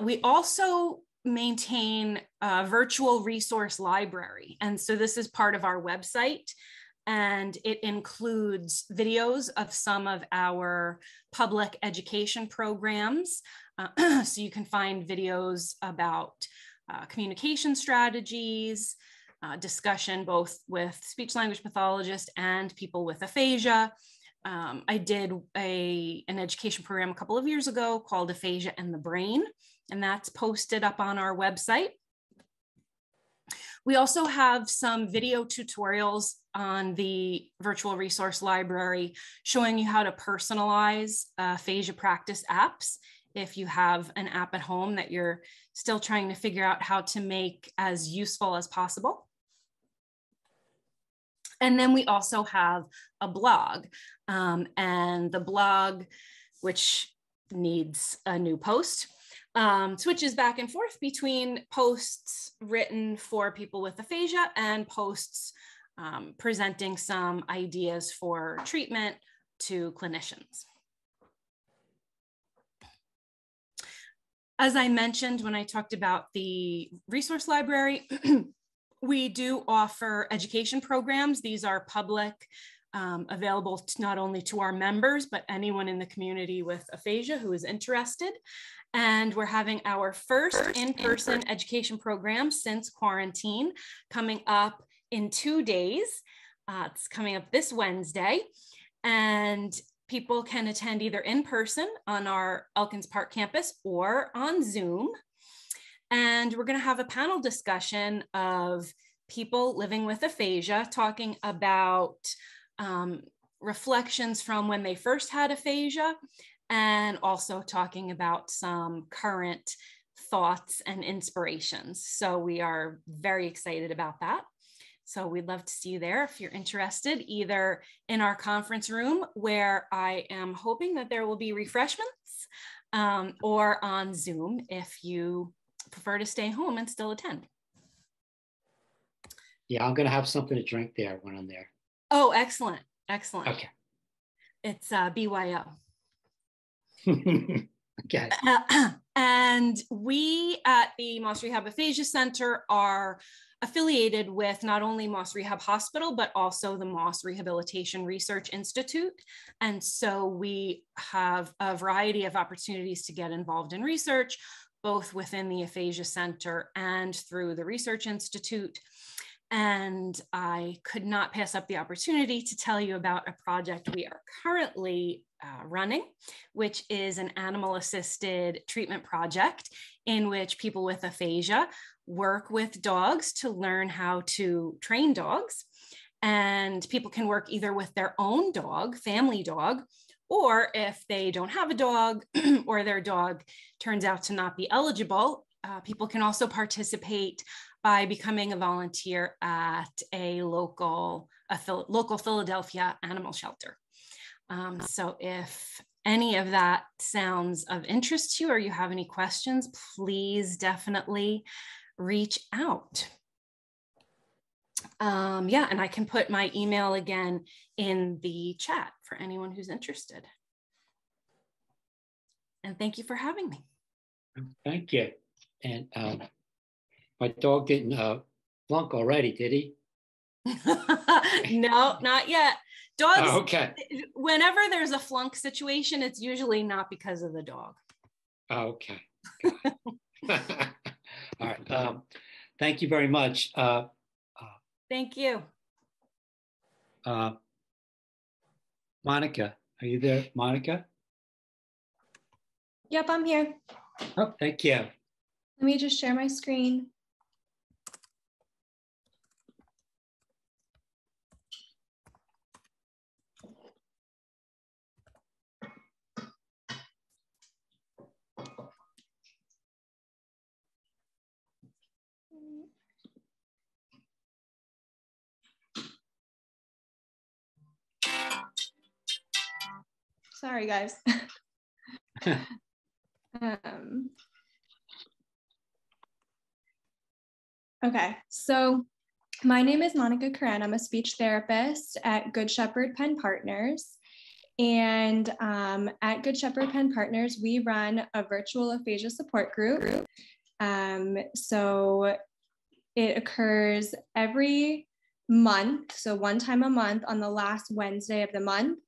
We also maintain a virtual resource library. And so this is part of our website, and it includes videos of some of our public education programs. So you can find videos about communication strategies, discussion both with speech language pathologists and people with aphasia. I did an education program a couple of years ago called Aphasia and the Brain, and that's posted up on our website. We also have some video tutorials on the virtual resource library showing you how to personalize aphasia practice apps if you have an app at home that you're still trying to figure out how to make as useful as possible. And then we also have a blog, and the blog, which needs a new post, switches back and forth between posts written for people with aphasia and posts presenting some ideas for treatment to clinicians. As I mentioned when I talked about the resource library, we do offer education programs. These are public, available not only to our members, but anyone in the community with aphasia who is interested. And we're having our first in-person education program since quarantine coming up in 2 days. It's coming up this Wednesday. And people can attend either in person on our Elkins Park campus or on Zoom. And we're going to have a panel discussion of people living with aphasia, talking about reflections from when they first had aphasia, and also talking about some current thoughts and inspirations. So we are very excited about that. So we'd love to see you there if you're interested, either in our conference room, where I am hoping that there will be refreshments, or on Zoom if you prefer to stay home and still attend. Yeah, I'm going to have something to drink there when I'm there. Oh, excellent. Excellent. Okay. It's BYO. Okay. And we at the MAAC Rehab Aphasia Center are affiliated with not only MAAC Rehab Hospital, but also the MAAC Rehabilitation Research Institute. And so we have a variety of opportunities to get involved in research, both within the Aphasia Center and through the Research Institute. And I could not pass up the opportunity to tell you about a project we are currently running, which is an animal-assisted treatment project in which people with aphasia work with dogs to learn how to train dogs. And people can work either with their own dog, family dog, or if they don't have a dog or their dog turns out to not be eligible, people can also participate by becoming a volunteer at a local Philadelphia animal shelter. So if any of that sounds of interest to you or you have any questions, please definitely reach out. Yeah, and I can put my email again in the chat for anyone who's interested. And thank you for having me. Thank you. And my dog didn't flunk already, did he? No, not yet. Dogs, oh, okay. Whenever there's a flunk situation, it's usually not because of the dog. Oh, okay. All right. Thank you very much. Thank you. Monica, are you there, Monica? Yep, I'm here. Oh, thank you. Let me just share my screen. Sorry, guys. Okay, so my name is Monica Curran. I'm a speech therapist at Good Shepherd Penn Partners. And at Good Shepherd Penn Partners, we run a virtual aphasia support group. So it occurs every month, so one time a month on the last Wednesday of the month.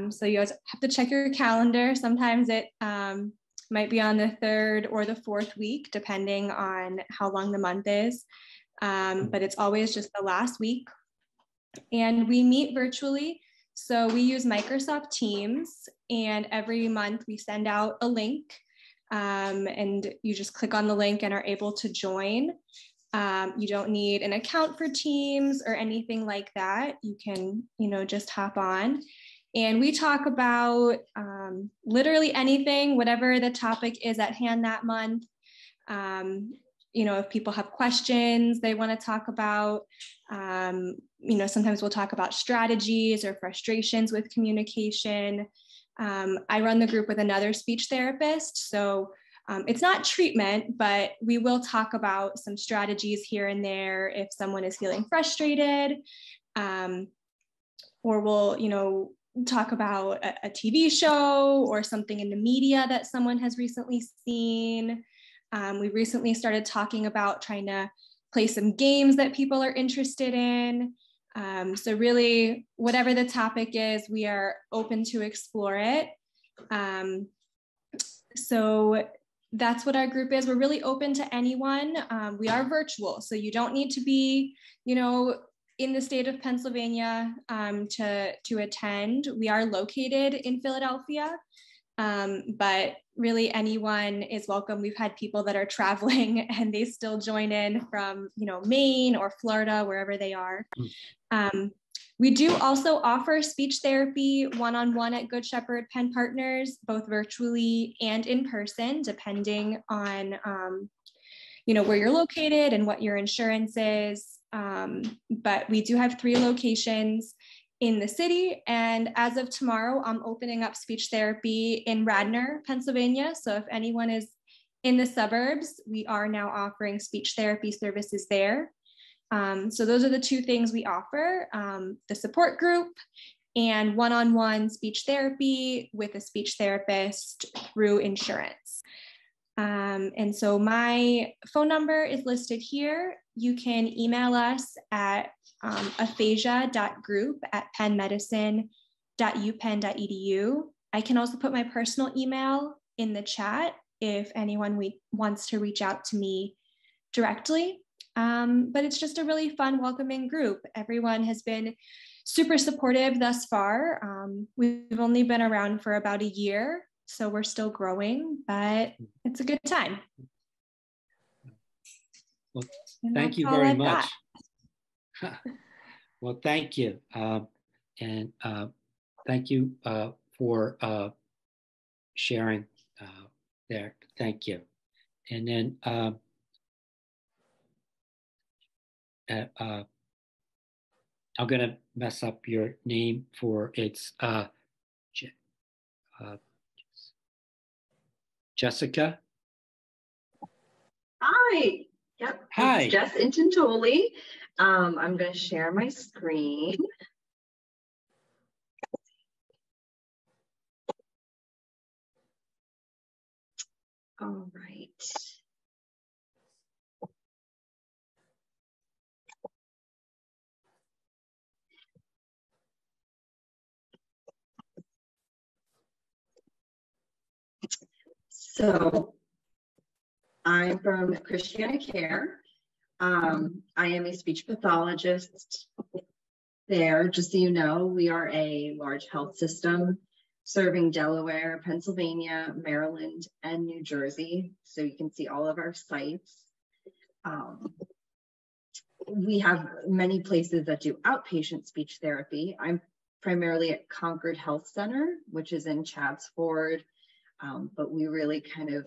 So you have to check your calendar. Sometimes it might be on the 3rd or the 4th week, depending on how long the month is. But it's always just the last week. And we meet virtually. So we use Microsoft Teams, and every month we send out a link, and you just click on the link and are able to join. You don't need an account for Teams or anything like that. You can, just hop on. And we talk about literally anything, whatever the topic is at hand that month. If people have questions they want to talk about, sometimes we'll talk about strategies or frustrations with communication. I run the group with another speech therapist, so it's not treatment, but we will talk about some strategies here and there if someone is feeling frustrated, or we'll, talk about a TV show or something in the media that someone has recently seen. We recently started talking about trying to play some games that people are interested in. So really, whatever the topic is, we are open to explore it. So that's what our group is. We're really open to anyone. We are virtual, so you don't need to be, in the state of Pennsylvania to attend. We are located in Philadelphia, but really anyone is welcome. We've had people that are traveling and they still join in from, Maine or Florida, wherever they are. We do also offer speech therapy one-on-one at Good Shepherd Penn Partners, both virtually and in person, depending on, where you're located and what your insurance is. But we do have 3 locations in the city. And as of tomorrow, I'm opening up speech therapy in Radnor, Pennsylvania. So if anyone is in the suburbs, we are now offering speech therapy services there. So those are the 2 things we offer, the support group and one-on-one speech therapy with a speech therapist through insurance. And so my phone number is listed here. You can email us at aphasia.group@pennmedicine.upenn.edu. I can also put my personal email in the chat if anyone wants to reach out to me directly. But it's just a really fun, welcoming group. Everyone has been super supportive thus far. We've only been around for about a year, so we're still growing, but it's a good time. Well, thank you very much. Well, thank you. And thank you for sharing there. Thank you. And then I'm going to mess up your name for it's Jessica. Hi. Yep. Hi. It's Jess Intentoli. I'm going to share my screen. All right. So I'm from Christiana Care. I am a speech pathologist there. Just so you know, we are a large health system serving Delaware, Pennsylvania, Maryland, and New Jersey. So you can see all of our sites. We have many places that do outpatient speech therapy. I'm primarily at Concord Health Center, which is in Chadds Ford, but we really kind of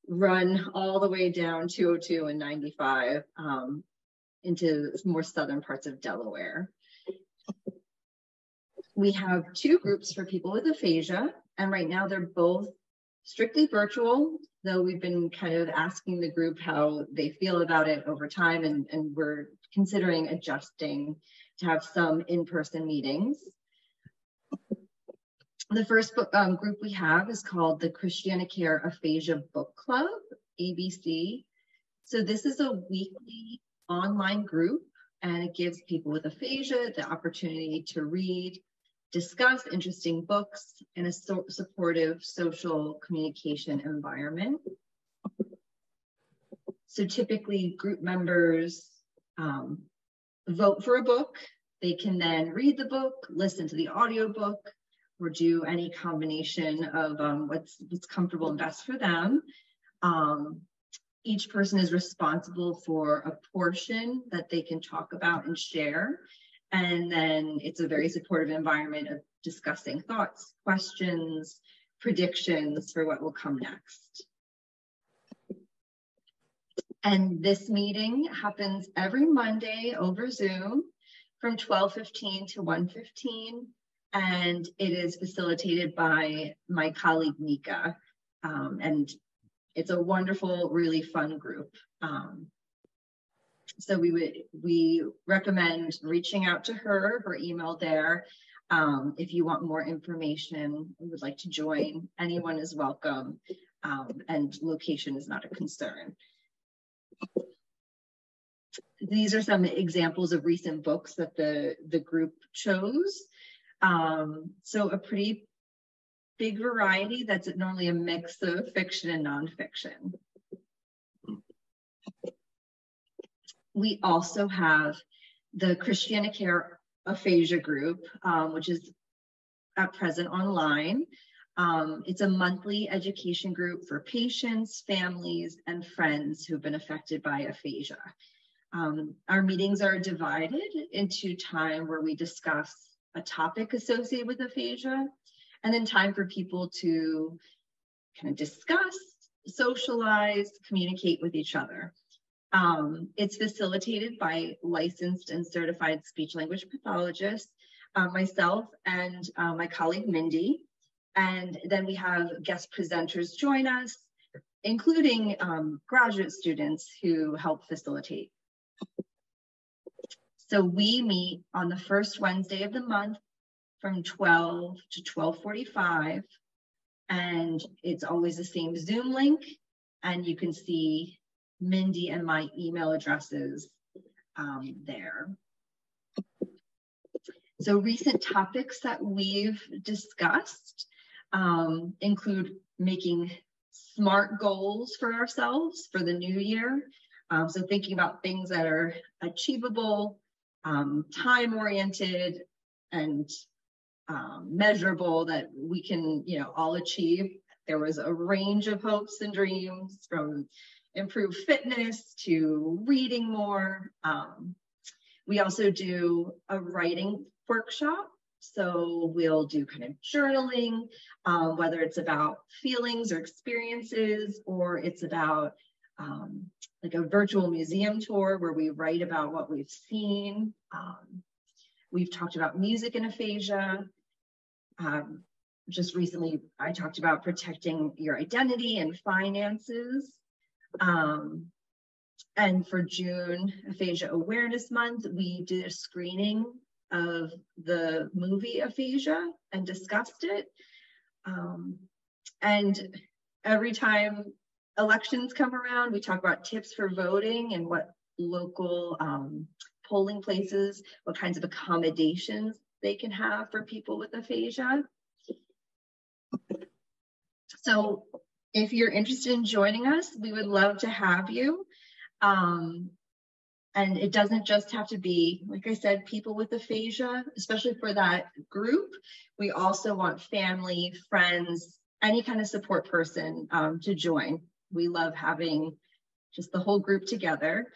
run all the way down 202 and 95 into more southern parts of Delaware. We have two groups for people with aphasia, and right now they're both strictly virtual, though we've been kind of asking the group how they feel about it over time, and we're considering adjusting to have some in-person meetings. The first group we have is called the Christiana Care Aphasia Book Club, ABC. So this is a weekly online group, and it gives people with aphasia the opportunity to read, discuss interesting books in a supportive social communication environment. So typically group members vote for a book. They can then read the book, listen to the audiobook, or do any combination of what's comfortable and best for them. Each person is responsible for a portion that they can talk about and share. And then it's a very supportive environment of discussing thoughts, questions, predictions for what will come next. And this meeting happens every Monday over Zoom from 12:15 to 1:15. And it is facilitated by my colleague, Nika. And it's a wonderful, really fun group. So we recommend reaching out to her email there. If you want more information and would like to join, anyone is welcome. And location is not a concern. These are some examples of recent books that the group chose. So a pretty big variety that's normally a mix of fiction and nonfiction. We also have the Christiana Care Aphasia group, which is at present online. It's a monthly education group for patients, families, and friends who've been affected by aphasia. Our meetings are divided into time where we discuss a topic associated with aphasia, and then time for people to kind of discuss, socialize, communicate with each other. It's facilitated by licensed and certified speech language pathologists, myself and my colleague Mindy. And then we have guest presenters join us, including graduate students who help facilitate. So we meet on the first Wednesday of the month from 12 to 12:45, and it's always the same Zoom link, and you can see Mindy and my email addresses there. So recent topics that we've discussed include making SMART goals for ourselves for the new year. So thinking about things that are achievable, time-oriented, and measurable that we can, all achieve. There was a range of hopes and dreams, from improved fitness to reading more. We also do a writing workshop. So we'll do kind of journaling, whether it's about feelings or experiences, or it's about like a virtual museum tour where we write about what we've seen. We've talked about music in aphasia. Just recently, I talked about protecting your identity and finances. And for June, Aphasia Awareness Month, we did a screening of the movie Aphasia and discussed it. And every time elections come around, we talk about tips for voting and what local polling places, what kinds of accommodations they can have for people with aphasia. So if you're interested in joining us, we would love to have you. And it doesn't just have to be, like I said, people with aphasia, especially for that group. We also want family, friends, any kind of support person to join. We love having just the whole group together.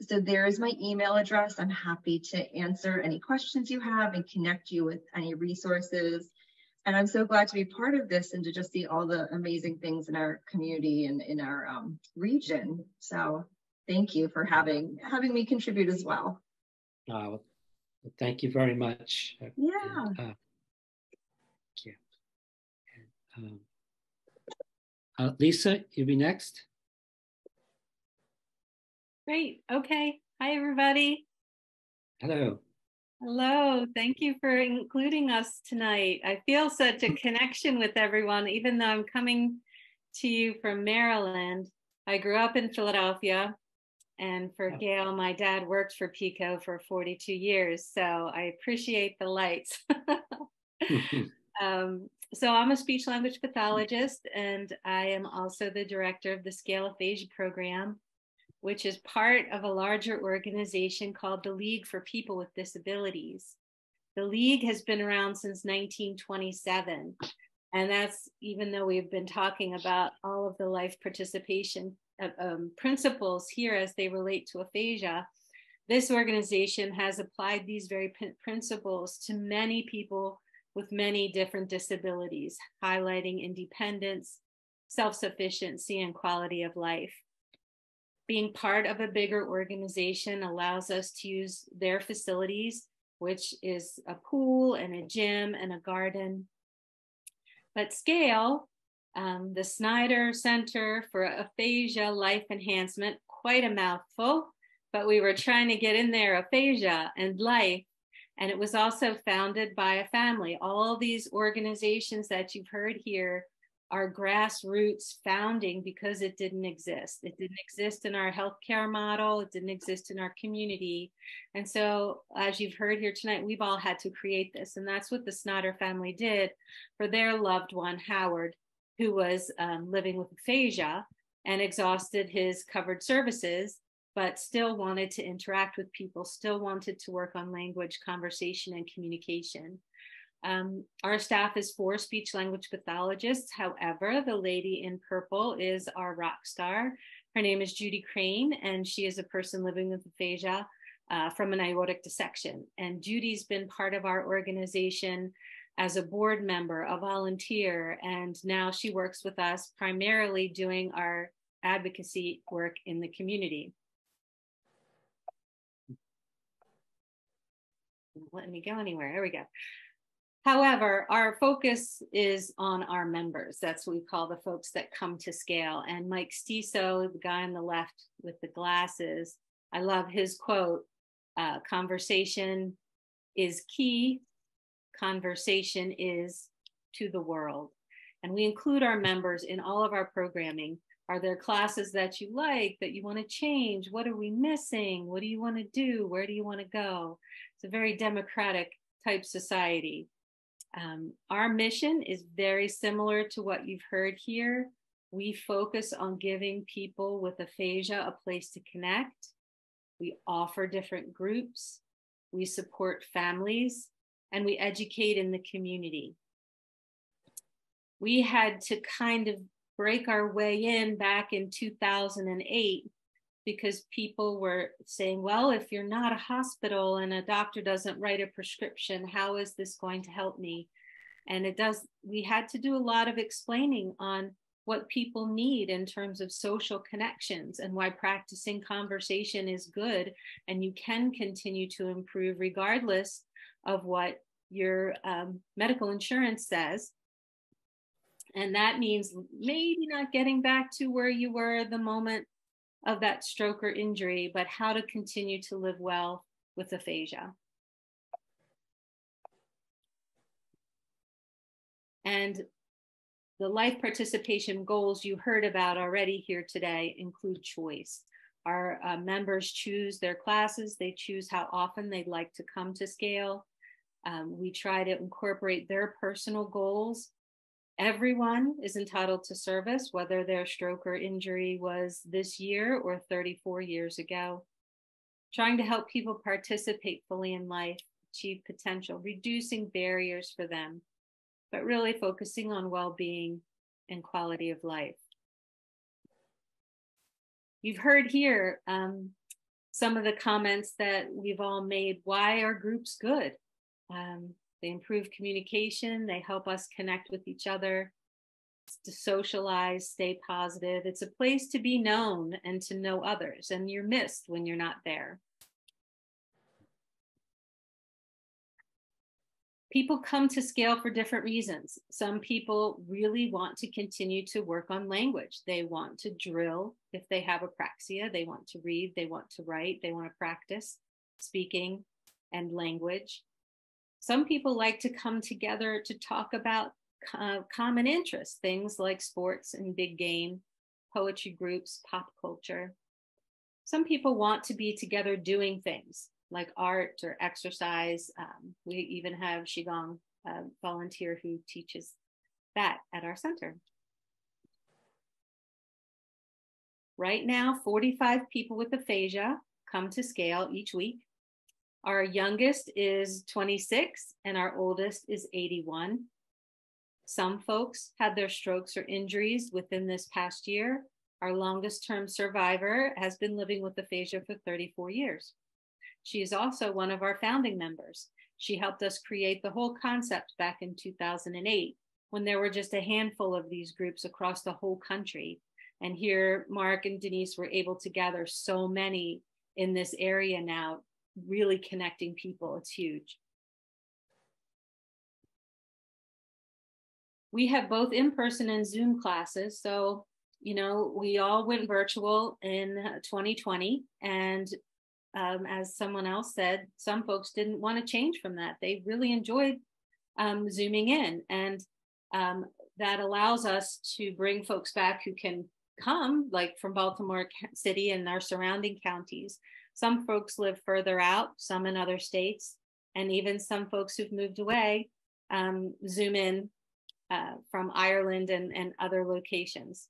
So there's my email address. I'm happy to answer any questions you have and connect you with any resources. And I'm so glad to be part of this and to just see all the amazing things in our community and in our region. So thank you for having me contribute as well. Thank you very much. Yeah. Thank you. Lisa, you'll be next. Great. Okay. Hi, everybody. Hello. Hello. Thank you for including us tonight. I feel such a connection with everyone, even though I'm coming to you from Maryland. I grew up in Philadelphia, and for Gail, my dad worked for PICO for 42 years, so I appreciate the lights. So I'm a speech language pathologist, and I am also the director of the Scale Aphasia program, which is part of a larger organization called the League for People with Disabilities. The League has been around since 1927, and that's even though we've been talking about all of the life participation principles here as they relate to aphasia. This organization has applied these very principles to many people with many different disabilities, highlighting independence, self-sufficiency, and quality of life. Being part of a bigger organization allows us to use their facilities, which is a pool and a gym and a garden. But Scale, the Snyder Center for Aphasia Life Enhancement, quite a mouthful, but we were trying to get in there aphasia and life. And it was also founded by a family. All these organizations that you've heard here are grassroots founding because it didn't exist. It didn't exist in our healthcare model. It didn't exist in our community. And so, as you've heard here tonight, we've all had to create this. And that's what the Snyder family did for their loved one, Howard, who was living with aphasia and exhausted his covered services, but still wanted to interact with people, still wanted to work on language, conversation, and communication. Our staff is 4 speech language pathologists. However, the lady in purple is our rock star. Her name is Judy Crane, and she is a person living with aphasia from an aortic dissection. And Judy's been part of our organization as a board member, a volunteer, and now she works with us primarily doing our advocacy work in the community. Not letting me go anywhere. There we go. However, our focus is on our members. That's what we call the folks that come to Scale. And Mike Stiso, the guy on the left with the glasses, I love his quote, conversation is key, conversation is to the world. And we include our members in all of our programming. Are there classes that you like, that you want to change? What are we missing? What do you want to do? Where do you want to go? It's a very democratic type society. Our mission is very similar to what you've heard here. We focus on giving people with aphasia a place to connect. We offer different groups. We support families, and we educate in the community. We had to kind of break our way in back in 2008 because people were saying, well, if you're not a hospital and a doctor doesn't write a prescription, how is this going to help me? And we had to do a lot of explaining on what people need in terms of social connections and why practicing conversation is good and you can continue to improve regardless of what your medical insurance says. And that means maybe not getting back to where you were the moment of that stroke or injury, but how to continue to live well with aphasia. And the life participation goals you heard about already here today include choice. Our members choose their classes. They choose how often they'd like to come to Scale. We try to incorporate their personal goals. Everyone is entitled to service, whether their stroke or injury was this year or 34 years ago. Trying to help people participate fully in life, achieve potential, reducing barriers for them, but really focusing on well-being and quality of life. You've heard here some of the comments that we've all made. Why are groups good? They improve communication. They help us connect with each other, to socialize, stay positive. It's a place to be known and to know others, and you're missed when you're not there. People come to Scale for different reasons. Some people really want to continue to work on language. They want to drill if they have apraxia. They want to read, they want to write, they want to practice speaking and language. Some people like to come together to talk about common interests, things like sports and big game, poetry groups, pop culture. Some people want to be together doing things like art or exercise. We even have Qigong volunteer who teaches that at our center. Right now, 45 people with aphasia come to Scale each week. Our youngest is 26 and our oldest is 81. Some folks had their strokes or injuries within this past year. Our longest term survivor has been living with aphasia for 34 years. She is also one of our founding members. She helped us create the whole concept back in 2008, when there were just a handful of these groups across the whole country. And here, Mark and Denise were able to gather so many in this area now, really connecting people. It's huge. We have both in-person and Zoom classes. So, you know, we all went virtual in 2020. And as someone else said, some folks didn't want to change from that. They really enjoyed Zooming in. And that allows us to bring folks back who can come, like from Baltimore City and our surrounding counties. Some folks live further out, some in other states, and even some folks who've moved away Zoom in from Ireland and other locations.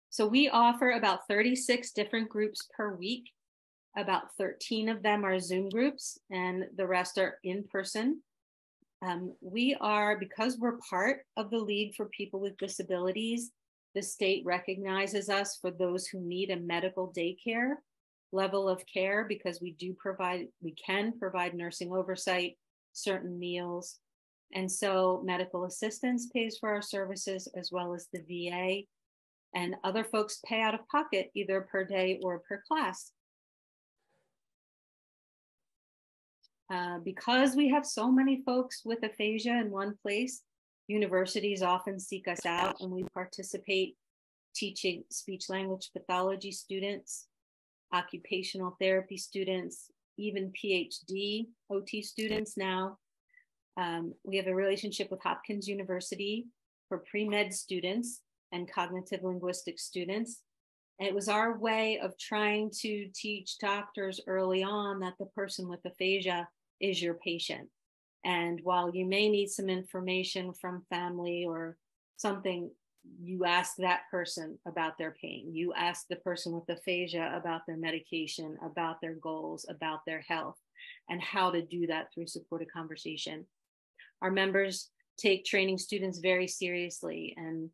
So we offer about 36 different groups per week. About 13 of them are Zoom groups and the rest are in person. We are, because we're part of the League for People with Disabilities, the state recognizes us for those who need a medical daycare level of care, because we can provide nursing oversight, certain meals. And so medical assistance pays for our services, as well as the VA. And other folks pay out of pocket, either per day or per class. Because we have so many folks with aphasia in one place, universities often seek us out, and we participate teaching speech language pathology students, occupational therapy students, even PhD OT students now. We have a relationship with Hopkins University for pre-med students and cognitive linguistic students. And it was our way of trying to teach doctors early on that the person with aphasia is your patient. And while you may need some information from family or something, you ask that person about their pain. You ask the person with aphasia about their medication, about their goals, about their health, and how to do that through supported conversation. Our members take training students very seriously, and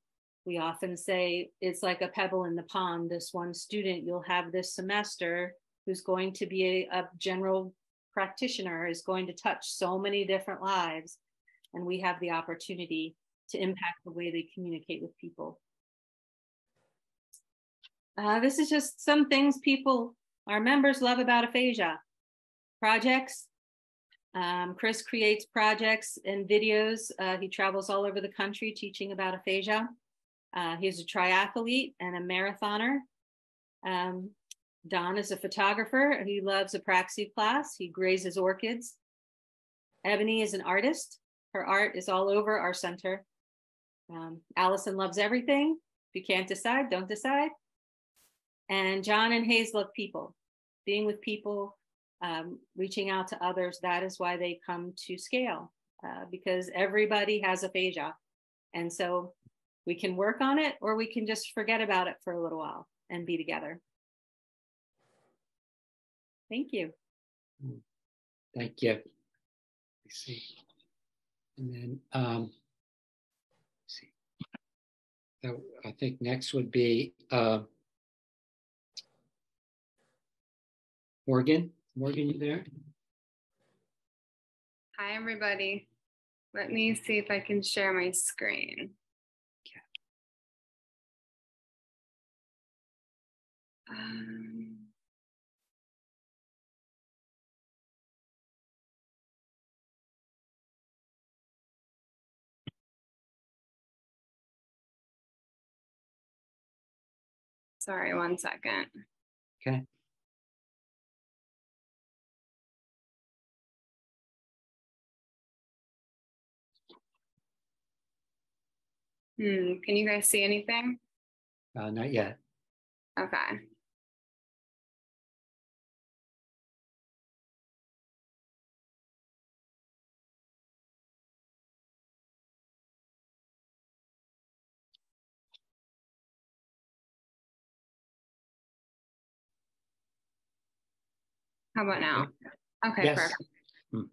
we often say it's like a pebble in the pond. This one student you'll have this semester who's going to be a general practitioner, is going to touch so many different lives. And we have the opportunity to impact the way they communicate with people. This is just some things our members love about aphasia. Projects. Chris creates projects and videos. He travels all over the country teaching about aphasia. He's a triathlete and a marathoner. Don is a photographer. He loves apraxia class. He grazes orchids. Ebony is an artist. Her art is all over our center. Allison loves everything. If you can't decide, don't decide. And John and Hayes love people, being with people, reaching out to others. That is why they come to Scale, because everybody has aphasia. And so we can work on it, or we can just forget about it for a little while and be together. Thank you. Thank you. Let's see. And then, let's see. So I think next would be Morgan. Morgan, you there? Hi, everybody. Let me see if I can share my screen. Sorry, 1 second. Okay. Can you guys see anything? Not yet. Okay. How about now? Okay, Yes. perfect.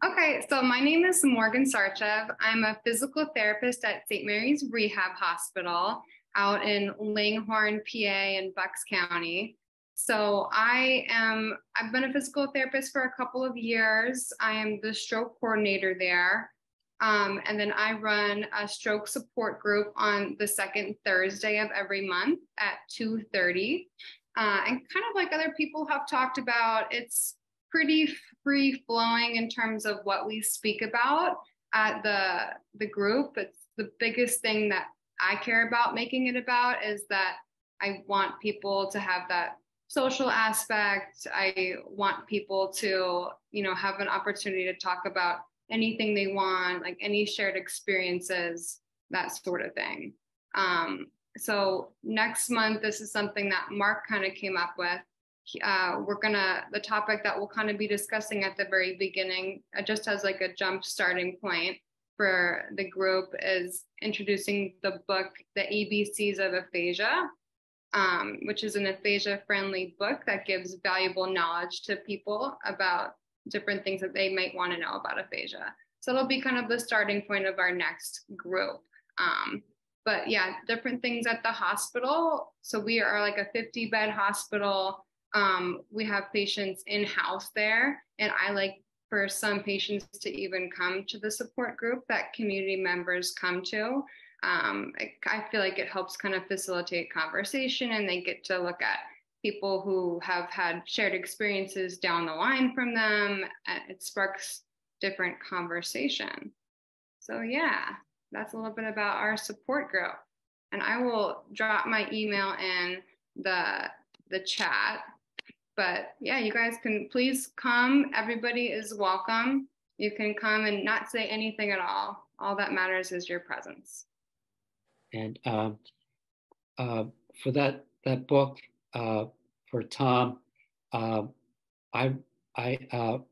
Okay, so my name is Morgan Sarchev. I'm a physical therapist at St. Mary's Rehab Hospital out in Langhorne, PA in Bucks County. So I've been a physical therapist for a couple of years. I am the stroke coordinator there. And then I run a stroke support group on the second Thursday of every month at 2:30. And kind of like other people have talked about, it's pretty free flowing in terms of what we speak about at the group. It's the biggest thing that I care about making it about is that I want people to have that social aspect. I want people to, have an opportunity to talk about anything they want, like any shared experiences, that sort of thing. So next month, this is something that Mark kind of came up with. The topic that we'll kind of be discussing at the very beginning, just as like a jump starting point for the group, is introducing the book, The ABCs of Aphasia, which is an aphasia friendly book that gives valuable knowledge to people about different things that they might want to know about aphasia. So it'll be kind of the starting point of our next group. But yeah, different things at the hospital. So we are like a 50-bed hospital. We have patients in-house there, and I like for some patients to even come to the support group that community members come to. I feel like it helps kind of facilitate conversation, and they get to look at people who have had shared experiences down the line from them. It sparks different conversation. So yeah, that's a little bit about our support group. And I will drop my email in the chat. But yeah, you guys can please come. Everybody is welcome. You can come and not say anything at all. All that matters is your presence. And for that book, for Tom, I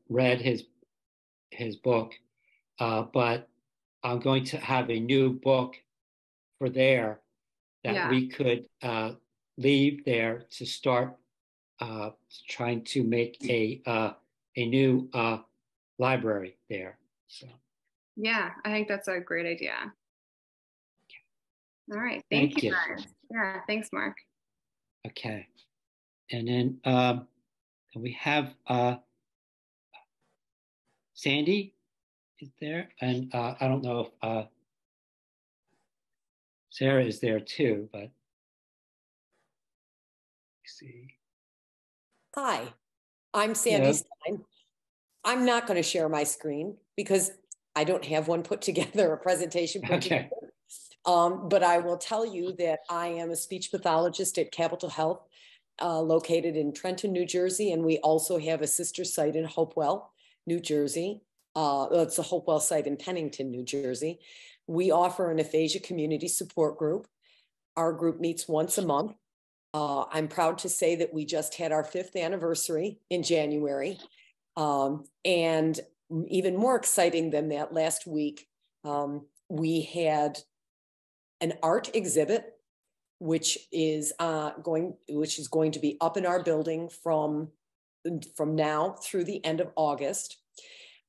read his book, but I'm going to have a new book for there that we could leave there to start trying to make a new library there. So yeah, I think that's a great idea. All right, thank you guys. Yeah, thanks, Mark. Okay, and then we have Sandy is there, and I don't know if Sarah is there too, but let's see. Hi, I'm Sandy Stein. I'm not going to share my screen because I don't have one put together, a presentation put together. But I will tell you that I am a speech pathologist at Capital Health, located in Trenton, New Jersey, and we also have a sister site in Hopewell, New Jersey. It's a Hopewell site in Pennington, New Jersey. We offer an aphasia community support group. Our group meets once a month. I'm proud to say that we just had our 5th anniversary in January. And even more exciting than that, last week, we had an art exhibit, which is going to be up in our building from now through the end of August.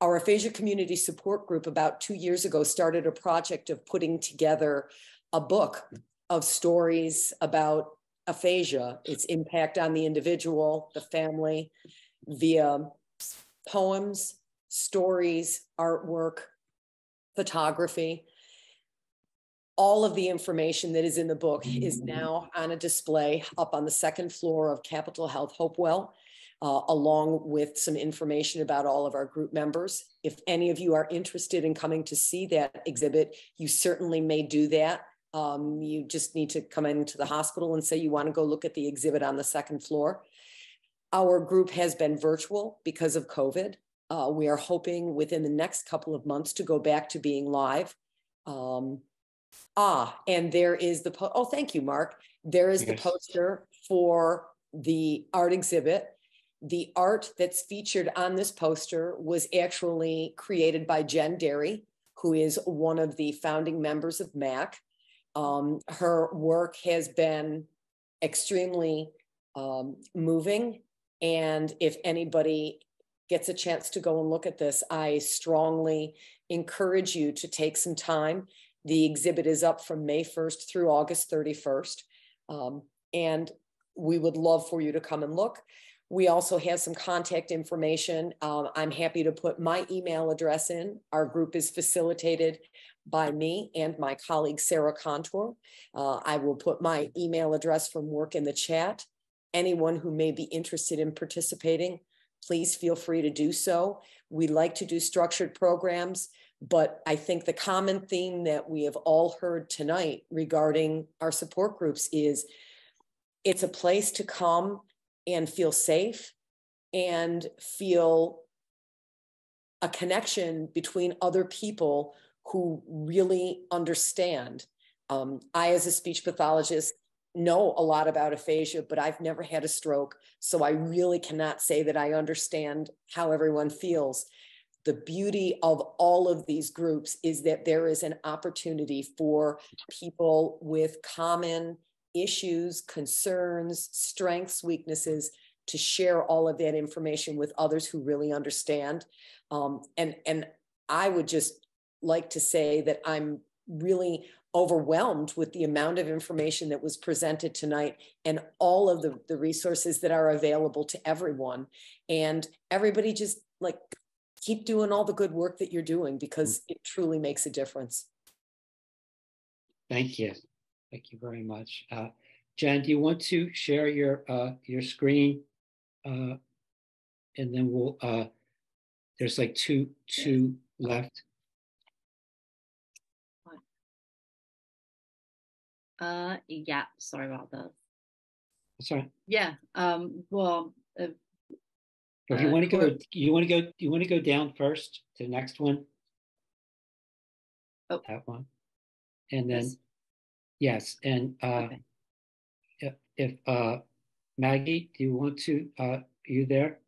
Our aphasia community support group about 2 years ago started a project of putting together a book of stories about aphasia, its impact on the individual, the family, via poems, stories, artwork, photography. All of the information that is in the book is now on a display up on the 2nd floor of Capital Health Hopewell, along with some information about all of our group members. If any of you are interested in coming to see that exhibit, you certainly may do that. You just need to come into the hospital and say you want to go look at the exhibit on the 2nd floor. Our group has been virtual because of COVID. We are hoping within the next couple of months to go back to being live. And there is the, thank you, Mark. There is the poster for the art exhibit. The art that's featured on this poster was actually created by Jen Derry, who is one of the founding members of MAAC. Her work has been extremely moving. And if anybody gets a chance to go and look at this, I strongly encourage you to take some time. The exhibit is up from May 1st through August 31st. And we would love for you to come and look. We also have some contact information. I'm happy to put my email address in. Our group is facilitated by me and my colleague, Sarah Contour. I will put my email address from work in the chat. Anyone who may be interested in participating, please feel free to do so. We like to do structured programs, but I think the common theme that we have all heard tonight regarding our support groups is it's a place to come and feel safe and feel a connection between other people who really understand. I, as a speech pathologist, know a lot about aphasia, but I've never had a stroke. So I really cannot say that I understand how everyone feels. The beauty of all of these groups is that there is an opportunity for people with common issues, concerns, strengths, weaknesses, to share all of that information with others who really understand. And I would just like to say that I'm really overwhelmed with the amount of information that was presented tonight and all of the resources that are available to everyone. And everybody just like keep doing all the good work that you're doing, because it truly makes a difference. Thank you. Thank you very much. Jen, do you want to share your screen? And then we'll, there's like two left. Yeah, sorry about that. That's all right. Yeah, well, if you want to go down first to the next one. Oh, that one. And then, yes. And okay. if Maggie, do you want to, are you there?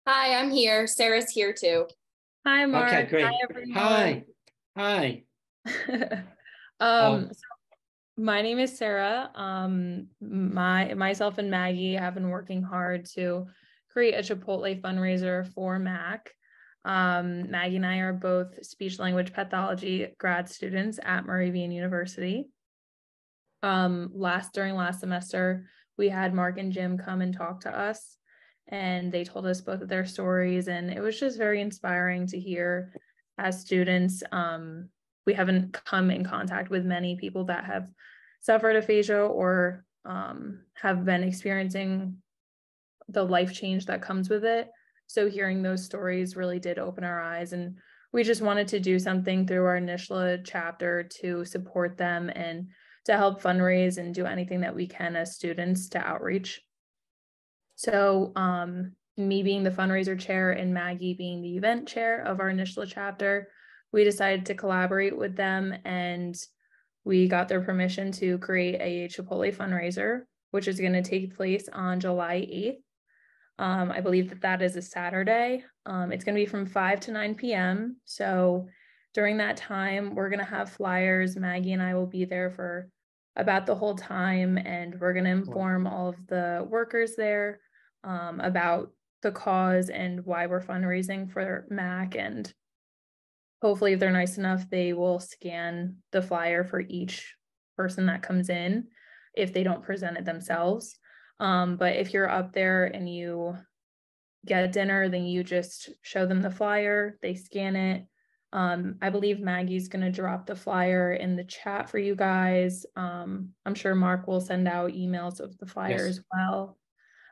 Hi, I'm here. Sarah's here too. Hi, Mark. Okay, great. Hi, everyone. Hi. So my name is Sarah. Myself and Maggie have been working hard to create a Chipotle fundraiser for MAAC. Maggie and I are both speech language pathology grad students at Moravian University. During last semester, we had Mark and Jim come and talk to us, and they told us both of their stories, and it was just very inspiring to hear as students we haven't come in contact with many people that have suffered aphasia or have been experiencing the life change that comes with it. So hearing those stories really did open our eyes, and we just wanted to do something through our initial chapter to support them and to help fundraise and do anything that we can as students to outreach. So me being the fundraiser chair and Maggie being the event chair of our initial chapter, we decided to collaborate with them, and we got their permission to create a Chipotle fundraiser, which is going to take place on July 8th. I believe that that is a Saturday. It's going to be from 5 to 9 p.m. So during that time, we're going to have flyers. Maggie and I will be there for about the whole time, and we're going to inform all of the workers there about the cause and why we're fundraising for MAAC. And hopefully, if they're nice enough, they will scan the flyer for each person that comes in if they don't present it themselves. But if you're up there and you get dinner, then you just show them the flyer, they scan it. I believe Maggie's going to drop the flyer in the chat for you guys. I'm sure Mark will send out emails of the flyer as well.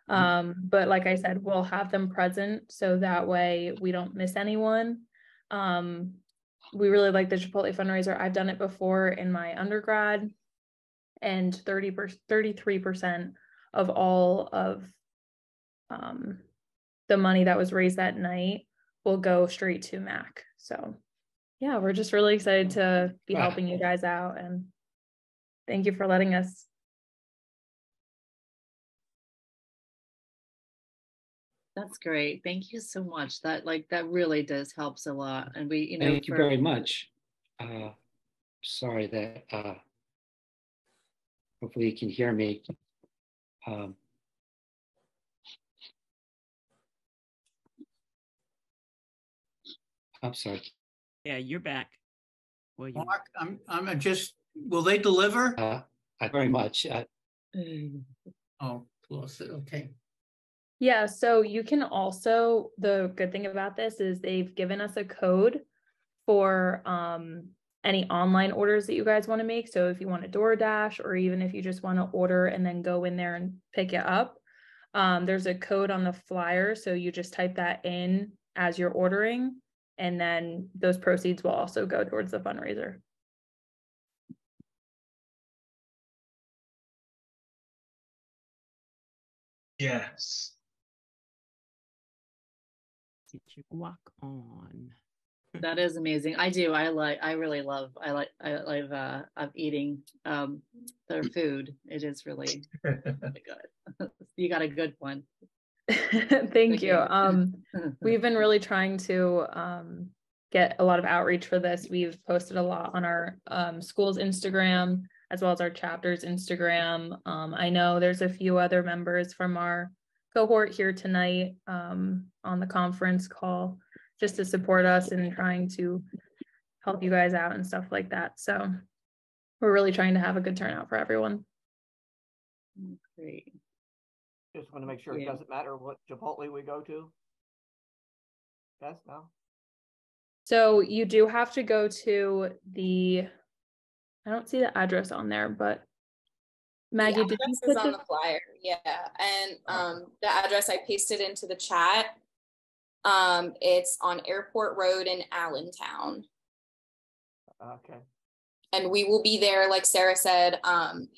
But like I said, we'll have them present so that way we don't miss anyone. We really like the Chipotle fundraiser. I've done it before in my undergrad, and 33% of all of the money that was raised that night will go straight to MAAC. So yeah, we're just really excited to be helping you guys out, and thank you for letting us. That's great. Thank you so much. That really does helps a lot. And we, you know, thank you very much. Sorry that hopefully you can hear me. I'm sorry. Yeah, you're back. Well, Mark, I'm just, will they deliver? Very much. Oh, close it. Okay. Yeah, so you can also, the good thing about this is they've given us a code for any online orders that you guys want to make. So if you want a DoorDash, or even if you just want to order and then go in there and pick it up, there's a code on the flyer. So you just type that in as you're ordering, and then those proceeds will also go towards the fundraiser. Yes. Get your guac on. That is amazing. I really love of eating their food. It is really, really good. You got a good one. Thank you. We've been really trying to get a lot of outreach for this. We've posted a lot on our school's Instagram, as well as our chapter's Instagram. I know there's a few other members from our cohort here tonight on the conference call, just to support us in trying to help you guys out and stuff like that. So we're really trying to have a good turnout for everyone. Great. Just want to make sure it doesn't matter what Chipotle we go to. Yes, no. So you do have to go to the, I don't see the address on there, but Maggie, the address is on the flyer. Yeah, and the address I pasted into the chat. It's on Airport Road in Allentown. Okay. And we will be there, like Sarah said,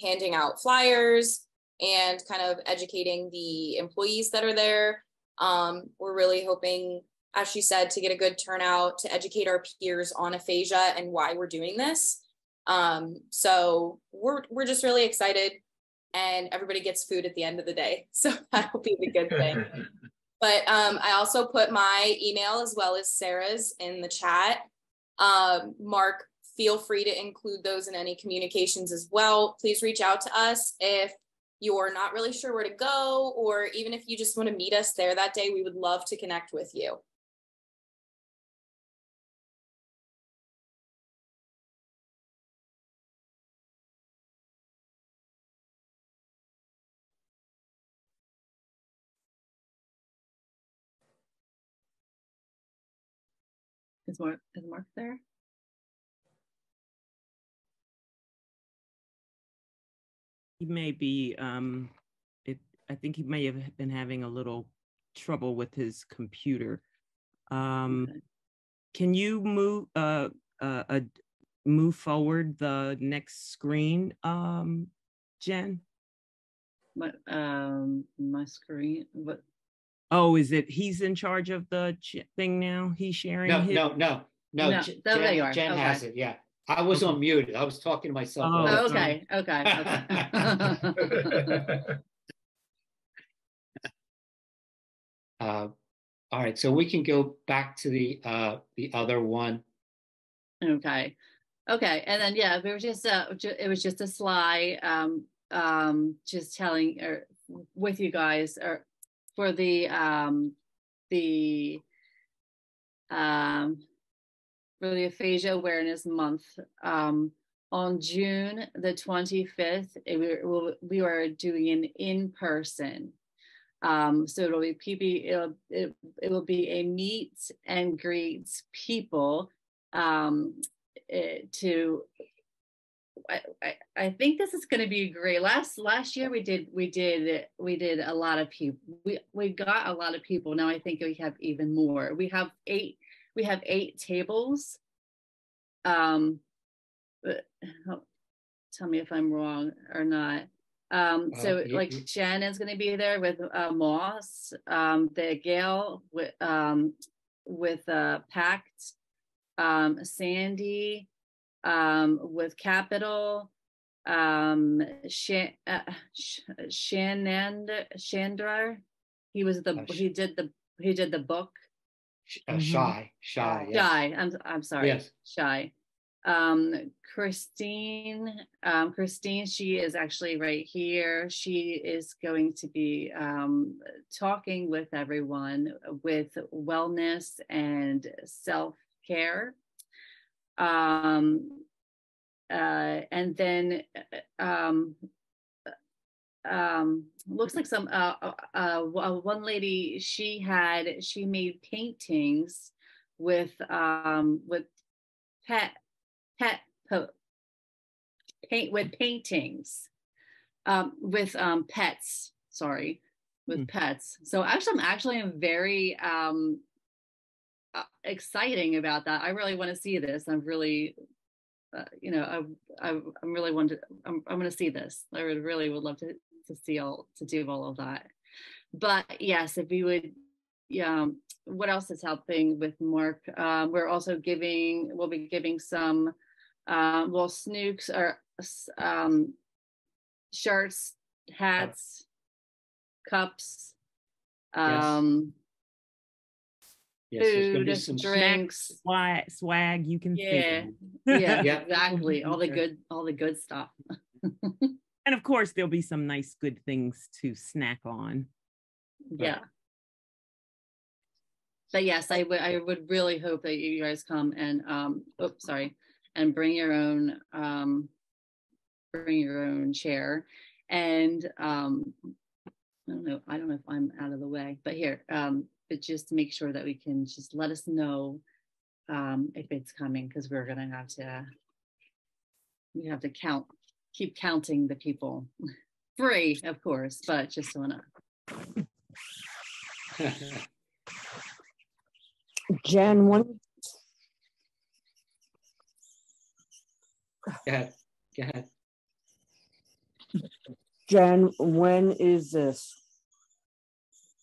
handing out flyers and kind of educating the employees that are there. We're really hoping, as she said, to get a good turnout to educate our peers on aphasia and why we're doing this. So we're just really excited, and everybody gets food at the end of the day. So that'll be the good thing. But I also put my email as well as Sarah's in the chat. Mark, feel free to include those in any communications as well. Please reach out to us if you're not really sure where to go, or even if you just want to meet us there that day. We would love to connect with you. Is Mark there? He may be, I think he may have been having a little trouble with his computer. Okay. Can you move forward the next screen, Jen? My screen, what? Oh, is it, he's in charge of the thing now? He's sharing No, his... no. There you are. Jen Okay. has it, yeah. I was on mute. I was talking to myself. Oh, okay. All right, so we can go back to the other one. Okay, and then yeah, it was just a slide, just telling with you guys for the Aphasia Awareness Month. On June the 25th, we are doing an in-person. So it'll be it will be a meet and greet people. I think this is going to be great. Last year we did a lot of people. We got a lot of people. Now I think we have even more. We have eight tables. But tell me if I'm wrong or not. So like Shannon's going to be there with Moss, the Gail with Pact, Sandy with Capital, Chandra. He did the book. Shy. Yeah. I'm sorry. Yes. Shy. Christine, she is actually right here. She is going to be talking with everyone with wellness and self-care. And then looks like some one lady, she made paintings with paintings with pets, with pets. So actually I'm very exciting about that. I really want to see this. I'm really I'm going to see this. I really would love to do all of that. But yes, if we would, what else is helping with Mark? We'll be giving some, snooks or shirts, hats, cups, food, drinks, swag. You can see. Yeah, exactly. All the good stuff. And of course, there'll be some nice, good things to snack on. Yeah. But yes, I would really hope that you guys come and and bring your own chair. And I don't know if I'm out of the way, but here, but just to make sure that we can just let us know if it's coming, because we're gonna have to keep counting the people. Free, of course, but just wanna. Jen, one. Go ahead. Jen, when is this?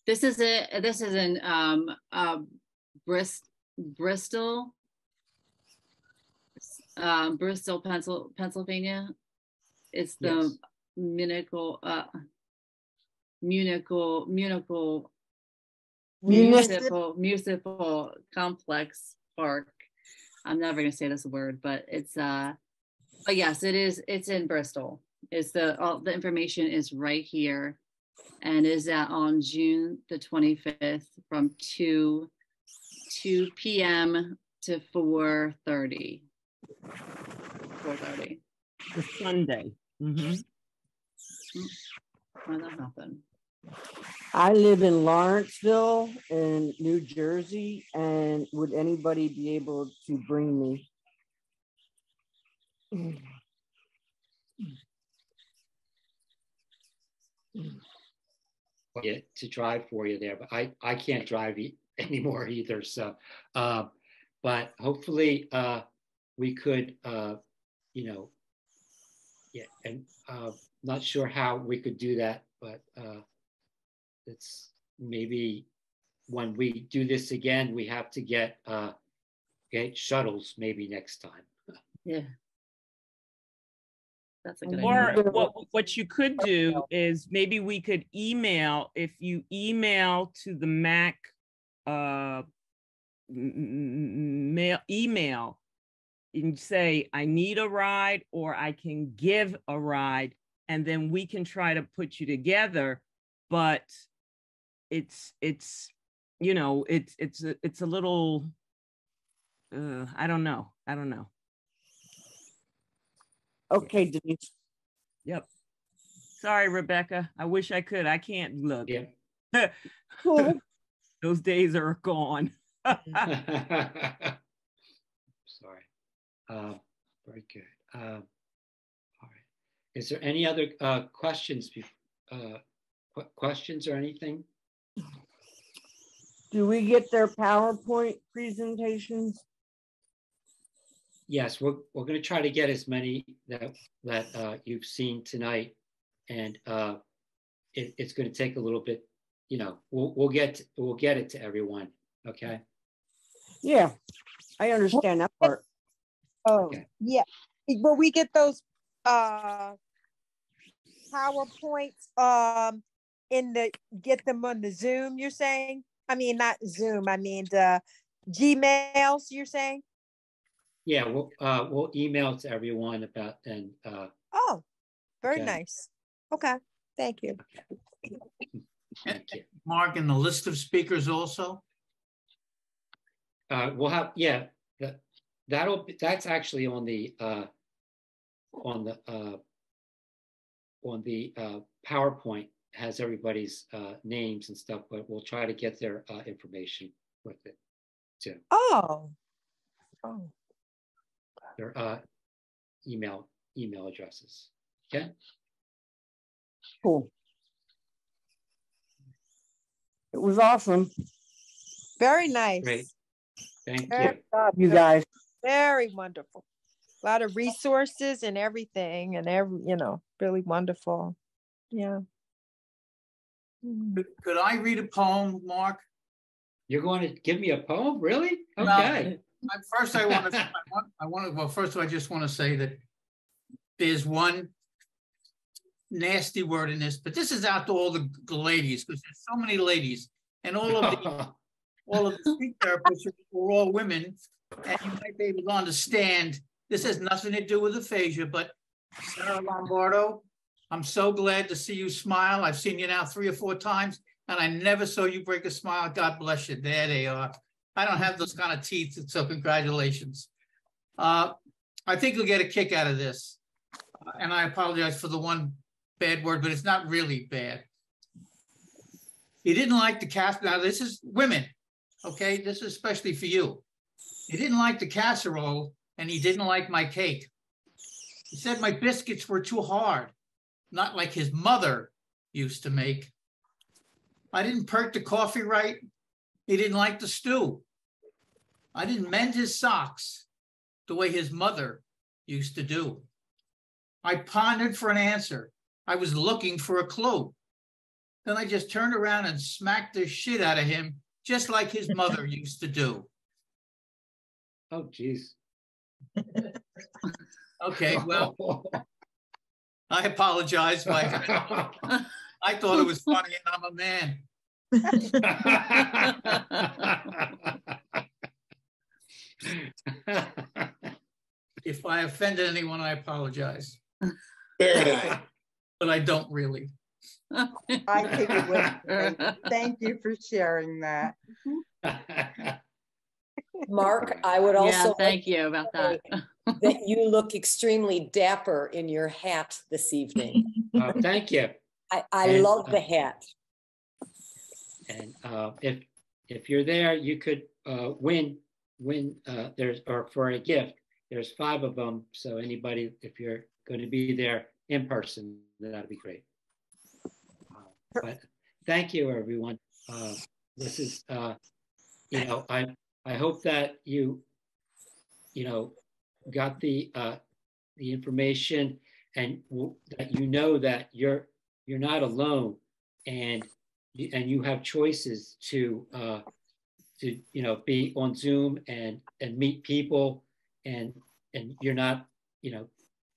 This is in Bristol, Pennsylvania. It's the municipal complex park. I'm never going to say this word, but it's but yes, it is. It's in Bristol. All the information is right here, and is on June the 25th from 2 p.m. to 4:30. 4:30. The Sunday. Mm-hmm. Why that happen? I live in Lawrenceville in New Jersey, and would anybody be able to bring me? to drive for you there, but I can't drive anymore either. So, but hopefully we could, you know, yeah, and not sure how we could do that, but it's maybe when we do this again, we have to get shuttles maybe next time. Yeah. That's a good Or idea. what you could do is maybe we could email, if you email to the MAAC email and say, I need a ride or I can give a ride, and then we can try to put you together. But it's you know, it's a little I don't know. Okay, Denise. Yep. Sorry, Rebecca. I wish I could. I can't look. Yeah. Those days are gone. Sorry. Very good. All right. Is there any other questions? Questions or anything? Do we get their PowerPoint presentations? Yes, we're going to try to get as many that you've seen tonight, and it's going to take a little bit. You know, we'll get it to everyone. Okay. Yeah, I understand that part. Oh, okay. Yeah. Will we get those PowerPoints get them on the Zoom, you're saying? I mean, not Zoom, I mean the Gmails, you're saying? Yeah, we'll email to everyone about and oh, very okay. Nice. Okay, thank you. Okay. Thank you. Mark, in the list of speakers also? We'll have, yeah, that's actually on the PowerPoint, has everybody's names and stuff, but we'll try to get their information with it too. Oh. Their email addresses. Okay. Cool. It was awesome. Very nice. Great. Thank you. You guys. Very wonderful. A lot of resources and everything, and really wonderful. Yeah. Could I read a poem, Mark? You're going to give me a poem, really? Okay. Well, first, I just want to say that there's one nasty word in this, but this is out to all the ladies, because there's so many ladies, and all of the speech therapists are all women, and you might be able to understand this has nothing to do with aphasia. But Sarah Lombardo, I'm so glad to see you smile. I've seen you now 3 or 4 times, and I never saw you break a smile. God bless you. There they are. I don't have those kind of teeth, so congratulations. I think you'll get a kick out of this. And I apologize for the one bad word, but it's not really bad. He didn't like the casserole. Now, this is women, okay? This is especially for you. He didn't like the casserole, and he didn't like my cake. He said my biscuits were too hard, not like his mother used to make. I didn't perk the coffee right. He didn't like the stew. I didn't mend his socks the way his mother used to do. I pondered for an answer. I was looking for a clue. Then I just turned around and smacked the shit out of him, just like his mother used to do. Oh, geez. Okay, well, I apologize. I thought it was funny, and I'm a man. If I offended anyone, I apologize. But I don't really. I think it was. Thank you for sharing that. Mark, I would also thank you about that. That you look extremely dapper in your hat this evening. Thank you. I love the hat. And if you're there, you could win there's, or for a gift. There's 5 of them. So anybody, if you're going to be there in person, that'd be great. But thank you, everyone. This is, you know, I hope that you know, got the information, and that you know that you're not alone, and you have choices to you know, be on Zoom and meet people, and you're not, you know,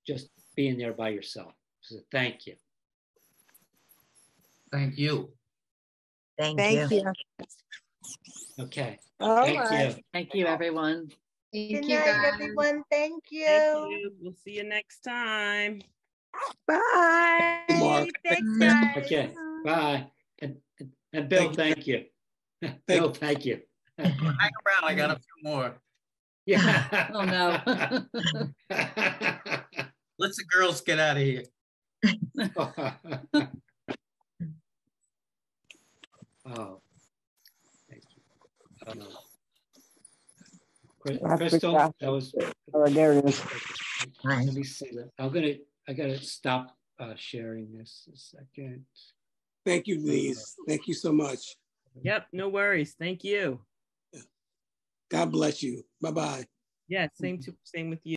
just being there by yourself. So thank you. Thank you. Thank you. Okay. All Thank right. you. Thank you, everyone. Good night, everyone. Thank you. Thank you. We'll see you next time. Bye. Mark. Thanks, guys. Okay. Bye. And Bill, thank you. Bill, thank you. Hang around. I got a few more. Yeah. Oh no. Let the girls get out of here. Oh, thank you. Crystal, that was. Oh, there it is. Let me see that. I gotta stop sharing this a second. Thank you, Denise. Thank you so much. Yep, no worries. Thank you. God bless you. Bye-bye. Yeah, same with you.